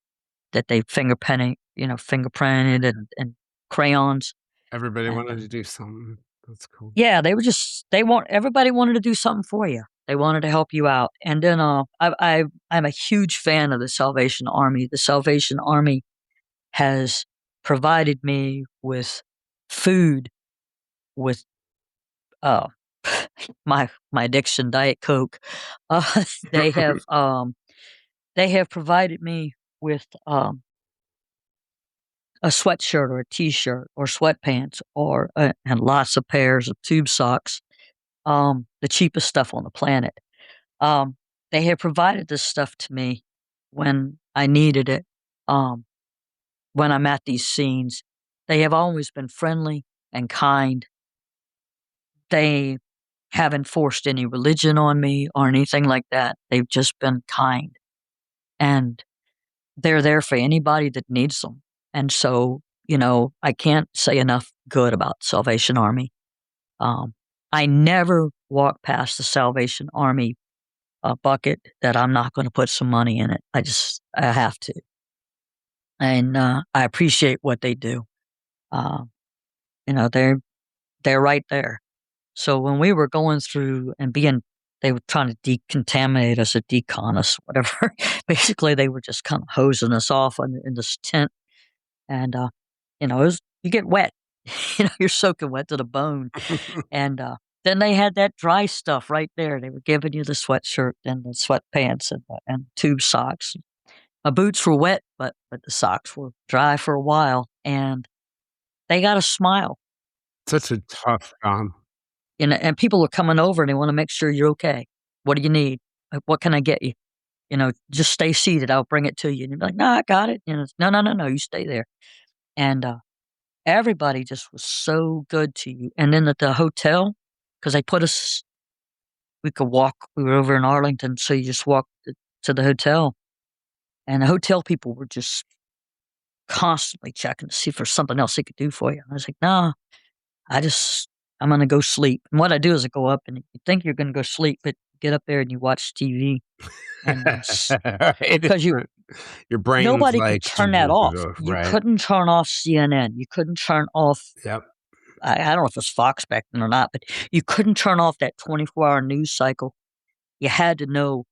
Speaker 1: that they fingerprinted and crayons,
Speaker 2: Everybody
Speaker 1: and
Speaker 2: wanted to do something. That's cool.
Speaker 1: yeah, everybody wanted to do something for you. They wanted to help you out, and then I'm a huge fan of the Salvation Army. The Salvation Army has provided me with food, with uh, my addiction, Diet Coke. Uh, they have um, they have provided me with a sweatshirt or a t-shirt or sweatpants or and lots of pairs of tube socks, the cheapest stuff on the planet. Um, they have provided this stuff to me when I needed it. Um, when I'm at these scenes, they have always been friendly and kind. They haven't forced any religion on me or anything like that. They've just been kind, and they're there for anybody that needs them. And so, I can't say enough good about Salvation Army. Um, I never walk past the Salvation Army bucket that I'm not going to put some money in it. I have to. And I appreciate what they do. Uh, they're right there. So when we were going through and they were trying to decontaminate us or decon us, whatever. Basically, they were just kind of hosing us off in this tent, and you get wet. You're soaking wet to the bone, and then they had that dry stuff right there. They were giving you the sweatshirt and the sweatpants and tube socks. My boots were wet, but the socks were dry for a while, and they got a smile.
Speaker 2: Such a tough job.
Speaker 1: And people are coming over and they want to make sure you're okay. What do you need? What can I get you? Just stay seated. I'll bring it to you. And you're like, no, I got it. No, no, no, no. You stay there. And everybody just was so good to you. And then at the hotel, because they put us, we could walk. We were over in Arlington, so you just walk to the hotel, and the hotel people were just constantly checking to see if there's something else they could do for you. I was like, no, I just I'm gonna go sleep. And what I do is I go up, and you think you're gonna go sleep, but get up there and you watch TV, and because
Speaker 2: Your brain's
Speaker 1: nobody could
Speaker 2: like,
Speaker 1: turn that off. You
Speaker 2: right?
Speaker 1: couldn't turn off CNN. You couldn't turn off.
Speaker 2: Yep.
Speaker 1: I don't know if it was Fox back then or not, but you couldn't turn off that 24-hour news cycle. You had to know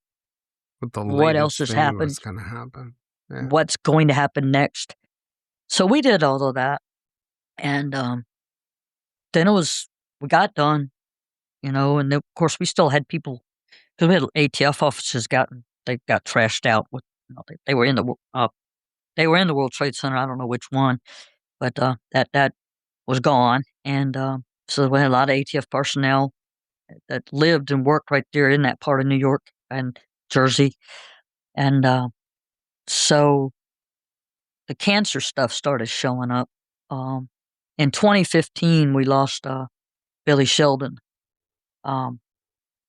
Speaker 2: What the
Speaker 1: what else
Speaker 2: latest
Speaker 1: has
Speaker 2: thing was
Speaker 1: happened,
Speaker 2: going to happen. Yeah.
Speaker 1: what's going to happen next. So we did all of that, and then we got done, and then, of course we still had people because we had ATF offices they got trashed out with, they were in the World Trade Center. I don't know which one, but that was gone, and so we had a lot of ATF personnel that lived and worked right there in that part of New York and Jersey, and so the cancer stuff started showing up. Um, in 2015, we lost Billy Sheldon, um,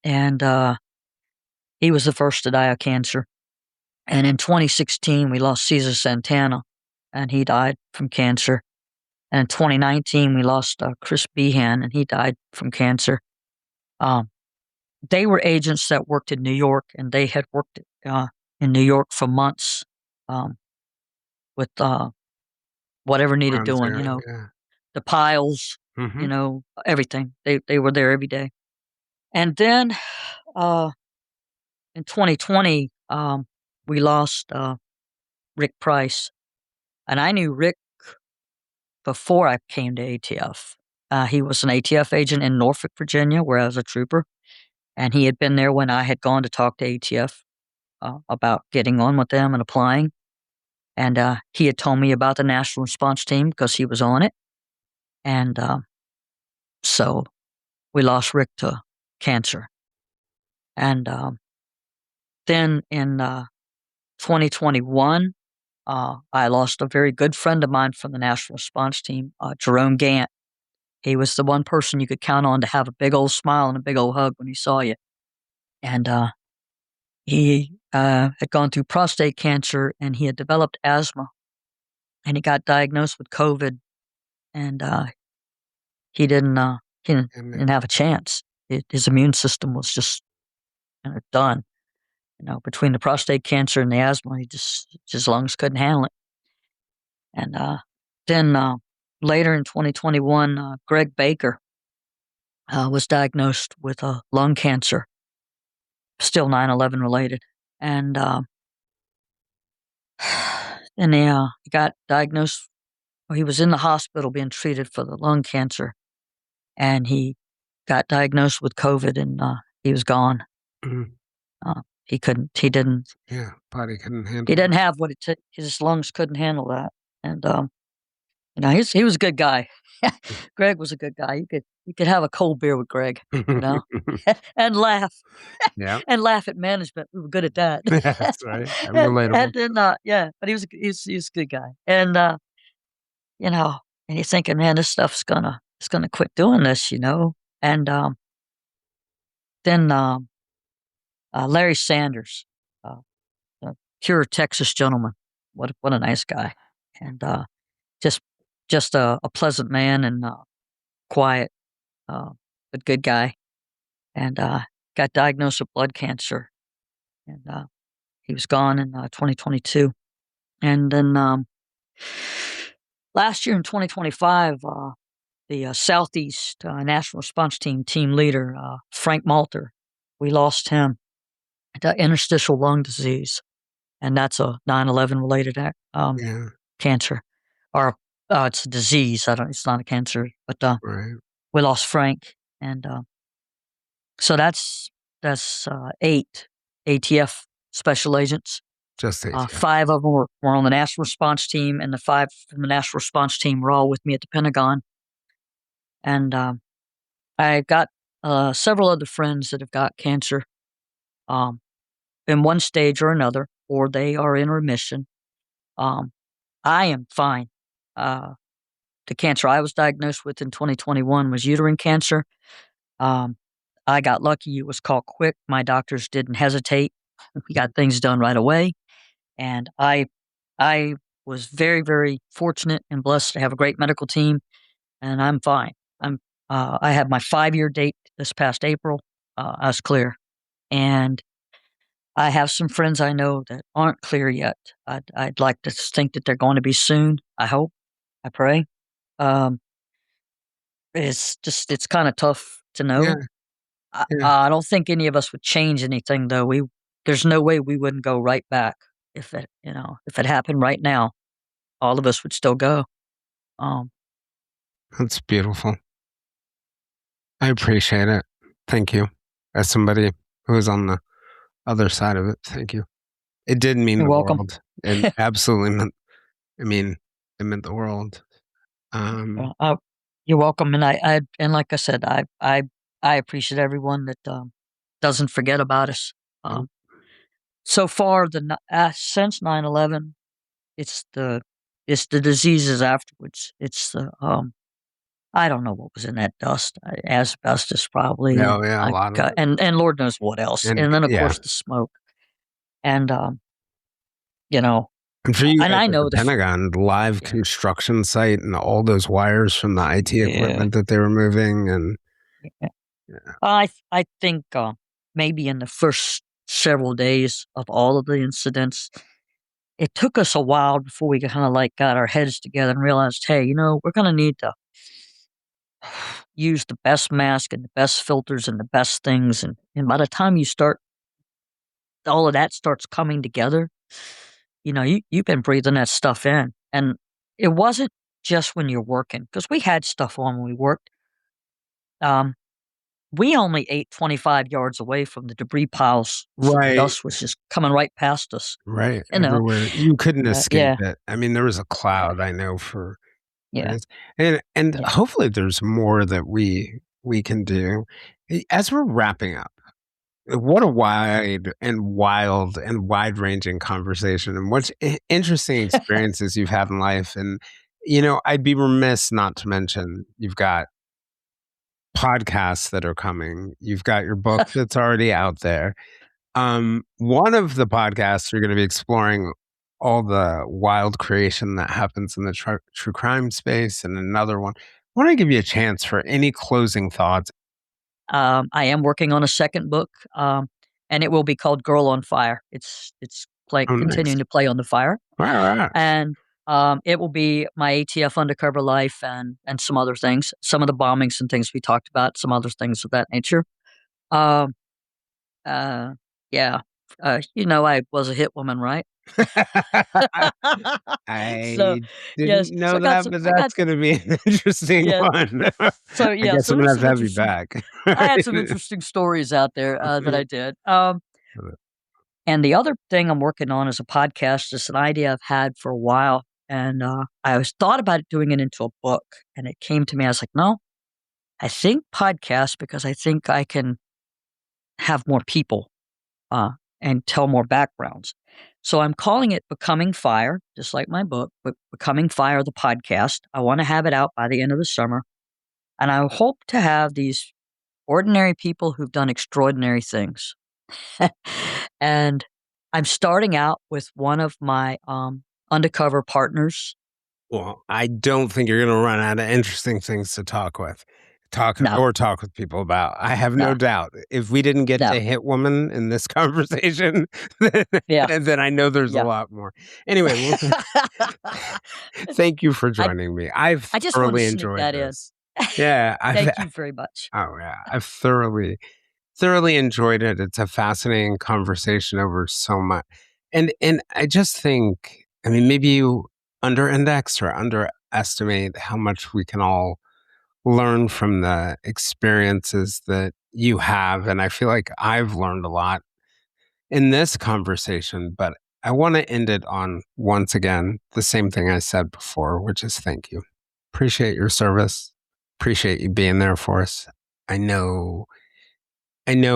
Speaker 1: and he was the first to die of cancer. And in 2016, we lost Cesar Santana, and he died from cancer. And in 2019, we lost Chris Behan, and he died from cancer. Um, they were agents that worked in New York, and they had worked in New York for months with whatever needed
Speaker 2: Ground
Speaker 1: doing,
Speaker 2: zero, yeah.
Speaker 1: the piles,
Speaker 2: Mhm.
Speaker 1: everything. They were there every day. And then uh, in 2020, we lost Rick Price. And I knew Rick before I came to ATF. He was an ATF agent in Norfolk, Virginia, where I was a trooper. And he had been there when I had gone to talk to ATF about getting on with them and applying. And he had told me about the national response team because he was on it. And so we lost Rick to cancer. And then in 2021, I lost a very good friend of mine from the national response team, Jerome Gant. He was the one person you could count on to have a big old smile and a big old hug when he saw you. And he had gone through prostate cancer, and he had developed asthma, and he got diagnosed with COVID, and he didn't he didn't,
Speaker 2: And
Speaker 1: didn't have a chance. His immune system was just done. Between the prostate cancer and the asthma, his lungs couldn't handle it. And then later in 2021, Greg Baker was diagnosed with lung cancer, still 9/11 related. And then he got diagnosed, or he was in the hospital being treated for the lung cancer, and he got diagnosed with COVID, and he was gone.
Speaker 2: Mhm.
Speaker 1: He didn't,
Speaker 2: Yeah, body couldn't handle
Speaker 1: he
Speaker 2: it.
Speaker 1: didn't have what it took. His lungs couldn't handle that. And, he was a good guy. Greg was a good guy. You could have a cold beer with Greg, and laugh.
Speaker 2: Yeah.
Speaker 1: And laugh at management. We were good at that.
Speaker 2: That's right. I'm
Speaker 1: And
Speaker 2: relatable.
Speaker 1: then, yeah, but he was a good guy. And, and you're thinking, man, this stuff's it's gonna quit doing this. And, then, Larry Sanders, uh, a pure Texas gentleman. What a nice guy. And, just, just a pleasant man, and, quiet, uh, but good guy. And, got diagnosed with blood cancer. And, he was gone in 2022. And then last year in 2025, the Southeast National Response team leader, Frank Malter, we lost him to interstitial lung disease. And that's a 9/11 related
Speaker 2: Yeah,
Speaker 1: cancer. Or it's a disease. It's not a cancer. But
Speaker 2: right.
Speaker 1: we lost Frank. And so that's 8 ATF special agents.
Speaker 2: Just ATF.
Speaker 1: 5 of them were on the national response team, and the 5 from the national response team were all with me at the Pentagon. And I got several other friends that have got cancer um, in one stage or another, or they are in remission. Um, I am fine. The cancer I was diagnosed with in 2021 was uterine cancer. Um, I got lucky; it was caught quick. My doctors didn't hesitate. We got things done right away, and I was very, very fortunate and blessed to have a great medical team, and I'm fine. I had my 5-year date this past April. I was clear. And I have some friends I know that aren't clear yet. I'd like to think that they're going to be soon. I hope. I pray. Um, it's kind of tough to
Speaker 2: Yeah,
Speaker 1: know.
Speaker 2: yeah.
Speaker 1: I don't think any of us would change anything though. There's no way we wouldn't go right back if it happened right now. All of us would still go. Um,
Speaker 2: That's beautiful. I appreciate it. Thank you. As somebody who was on the other side of it, thank you. It did mean
Speaker 1: you're
Speaker 2: the
Speaker 1: welcome.
Speaker 2: world, and absolutely meant. I mean, it meant the world. Um,
Speaker 1: Uh, uh, you're welcome. And like I said, I appreciate everyone that doesn't forget about us.
Speaker 2: nope.
Speaker 1: Um, so far, since 9/11, it's the it's the diseases afterwards. It's the I don't know what was in that dust. Asbestos probably, and
Speaker 2: No, yeah, a lot of it,
Speaker 1: and Lord knows what else.
Speaker 2: and
Speaker 1: And then of
Speaker 2: yeah,
Speaker 1: course the smoke. And you know,
Speaker 2: I'm sure you
Speaker 1: and
Speaker 2: guys
Speaker 1: I
Speaker 2: at the
Speaker 1: know
Speaker 2: Pentagon, live
Speaker 1: yeah,
Speaker 2: construction site, and all those wires from the IT
Speaker 1: yeah,
Speaker 2: equipment that they were moving, and
Speaker 1: yeah.
Speaker 2: yeah,
Speaker 1: I think maybe in the first several days of all of the incidents, it took us a while before we kind of like got our heads together and realized, hey, we're going to need to use the best mask and the best filters and the best things. And by the time all of that starts coming together, you've been breathing that stuff in. And it wasn't just when you're working, because we had stuff on when we worked. Um, we only ate 25 yards away from the debris piles, so the
Speaker 2: right,
Speaker 1: dust was just coming right past us.
Speaker 2: right,
Speaker 1: You know,
Speaker 2: everywhere. You couldn't escape
Speaker 1: yeah,
Speaker 2: it. I mean, there was a
Speaker 1: yeah,
Speaker 2: cloud, I know for
Speaker 1: yeah,
Speaker 2: days, and
Speaker 1: yeah.
Speaker 2: hopefully there's more that we can do. As we're wrapping up, what a wide and wild and wide-ranging conversation, and what interesting experiences you've had in life. And I'd be remiss not to mention you've got podcasts that are coming. You've got your book that's already out there. One of the podcasts you're going to be exploring all the wild creation that happens in the true crime space, and another one. I want to give you a chance for any closing thoughts.
Speaker 1: I am working on a second book, and it will be called Girl on Fire. It's
Speaker 2: Oh, nice.
Speaker 1: continuing to play on the fire,
Speaker 2: All right.
Speaker 1: and it will be my ATF undercover life and some other things, some of the bombings and things we talked about, some other things of that nature. Um, uh, yeah, I was a hit woman, right? So
Speaker 2: I
Speaker 1: yes,
Speaker 2: didn't
Speaker 1: so
Speaker 2: know
Speaker 1: I got
Speaker 2: that,
Speaker 1: some,
Speaker 2: but
Speaker 1: I got
Speaker 2: that's going to be an interesting
Speaker 1: yeah.
Speaker 2: one.
Speaker 1: So
Speaker 2: I
Speaker 1: yeah,
Speaker 2: guess
Speaker 1: so
Speaker 2: I'm going
Speaker 1: there's
Speaker 2: to
Speaker 1: some
Speaker 2: have you
Speaker 1: interesting.
Speaker 2: back.
Speaker 1: I had some interesting stories out there that I did. And the other thing I'm working on is a podcast. It's an idea I've had for a while, and I was thought about doing it into a book, and it came to me. I was like, no, I think podcast because I think I can have more people uh, and tell more backgrounds. So I'm calling it Becoming Fire, just like my book, but Becoming Fire, the podcast. I want to have it out by the end of the summer, and I hope to have these ordinary people who've done extraordinary things. And I'm starting out with one of my undercover partners.
Speaker 2: Well, I don't think you're going to run out of interesting things to
Speaker 1: No,
Speaker 2: talk with people about. I have no
Speaker 1: no,
Speaker 2: doubt. If we didn't get
Speaker 1: no.
Speaker 2: to hit woman in this conversation, then,
Speaker 1: Yeah,
Speaker 2: then I know there's a
Speaker 1: yeah.
Speaker 2: lot more. Anyway, well, thank you for
Speaker 1: I
Speaker 2: joining me. I've
Speaker 1: I just want to
Speaker 2: thoroughly
Speaker 1: sneak
Speaker 2: enjoyed
Speaker 1: that in.
Speaker 2: this. Yeah,
Speaker 1: Thank you very much.
Speaker 2: oh yeah, I've thoroughly enjoyed it. It's a fascinating conversation over so much. And I just think, I mean, maybe you under-index or underestimate how much we can all learn from the experiences that you have. And I feel like I've learned a lot in this conversation, but I want to end it on once again the same thing I said before, which is thank you. Appreciate your service. Appreciate you being there for us. I know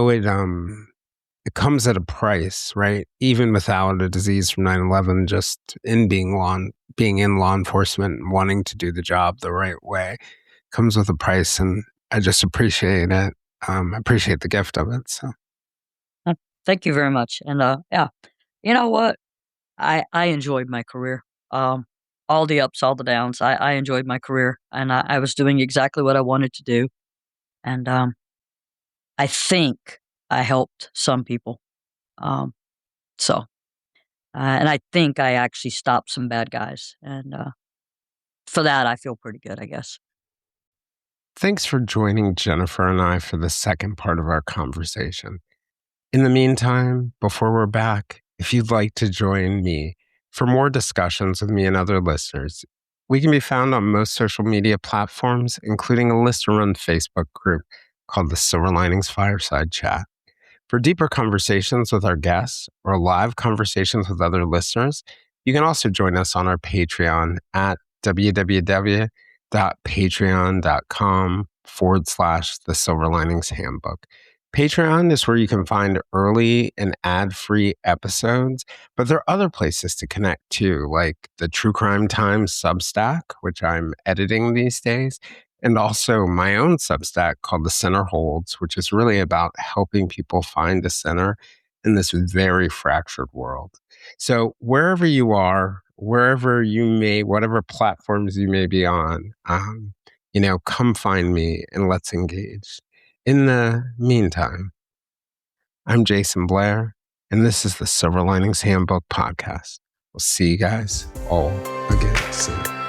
Speaker 2: it comes at a price, right? Even without a disease from 9/11, just in being in law enforcement and wanting to do the job the right way comes with a price, and I just appreciate it. I appreciate the gift of it. So
Speaker 1: Uh, Thank you very much. And yeah, you know what? I enjoyed my career. Um, all the ups, all the downs. I enjoyed my career, and I was doing exactly what I wanted to do. And I think I helped some people. Um, and I think I actually stopped some bad guys. And for that, I feel pretty good, I guess.
Speaker 2: Thanks for joining Jennifer and I for the second part of our conversation. In the meantime, before we're back, if you'd like to join me for more discussions with me and other listeners, we can be found on most social media platforms, including a listener-run Facebook group called the Silver Linings Fireside Chat. For deeper conversations with our guests or live conversations with other listeners, you can also join us on our Patreon at www.patreon.com/the Silver Linings Handbook. Patreon is where you can find early and ad-free episodes, but there are other places to connect too, like the True Crime Times Substack, which I'm editing these days, and also my own Substack called The Center Holds, which is really about helping people find a center in this very fractured world. So wherever you are, whatever platforms you may be on, come find me and let's engage. In the meantime, I'm Jayson Blair, and this is the Silver Linings Handbook podcast. We'll see you guys all again soon.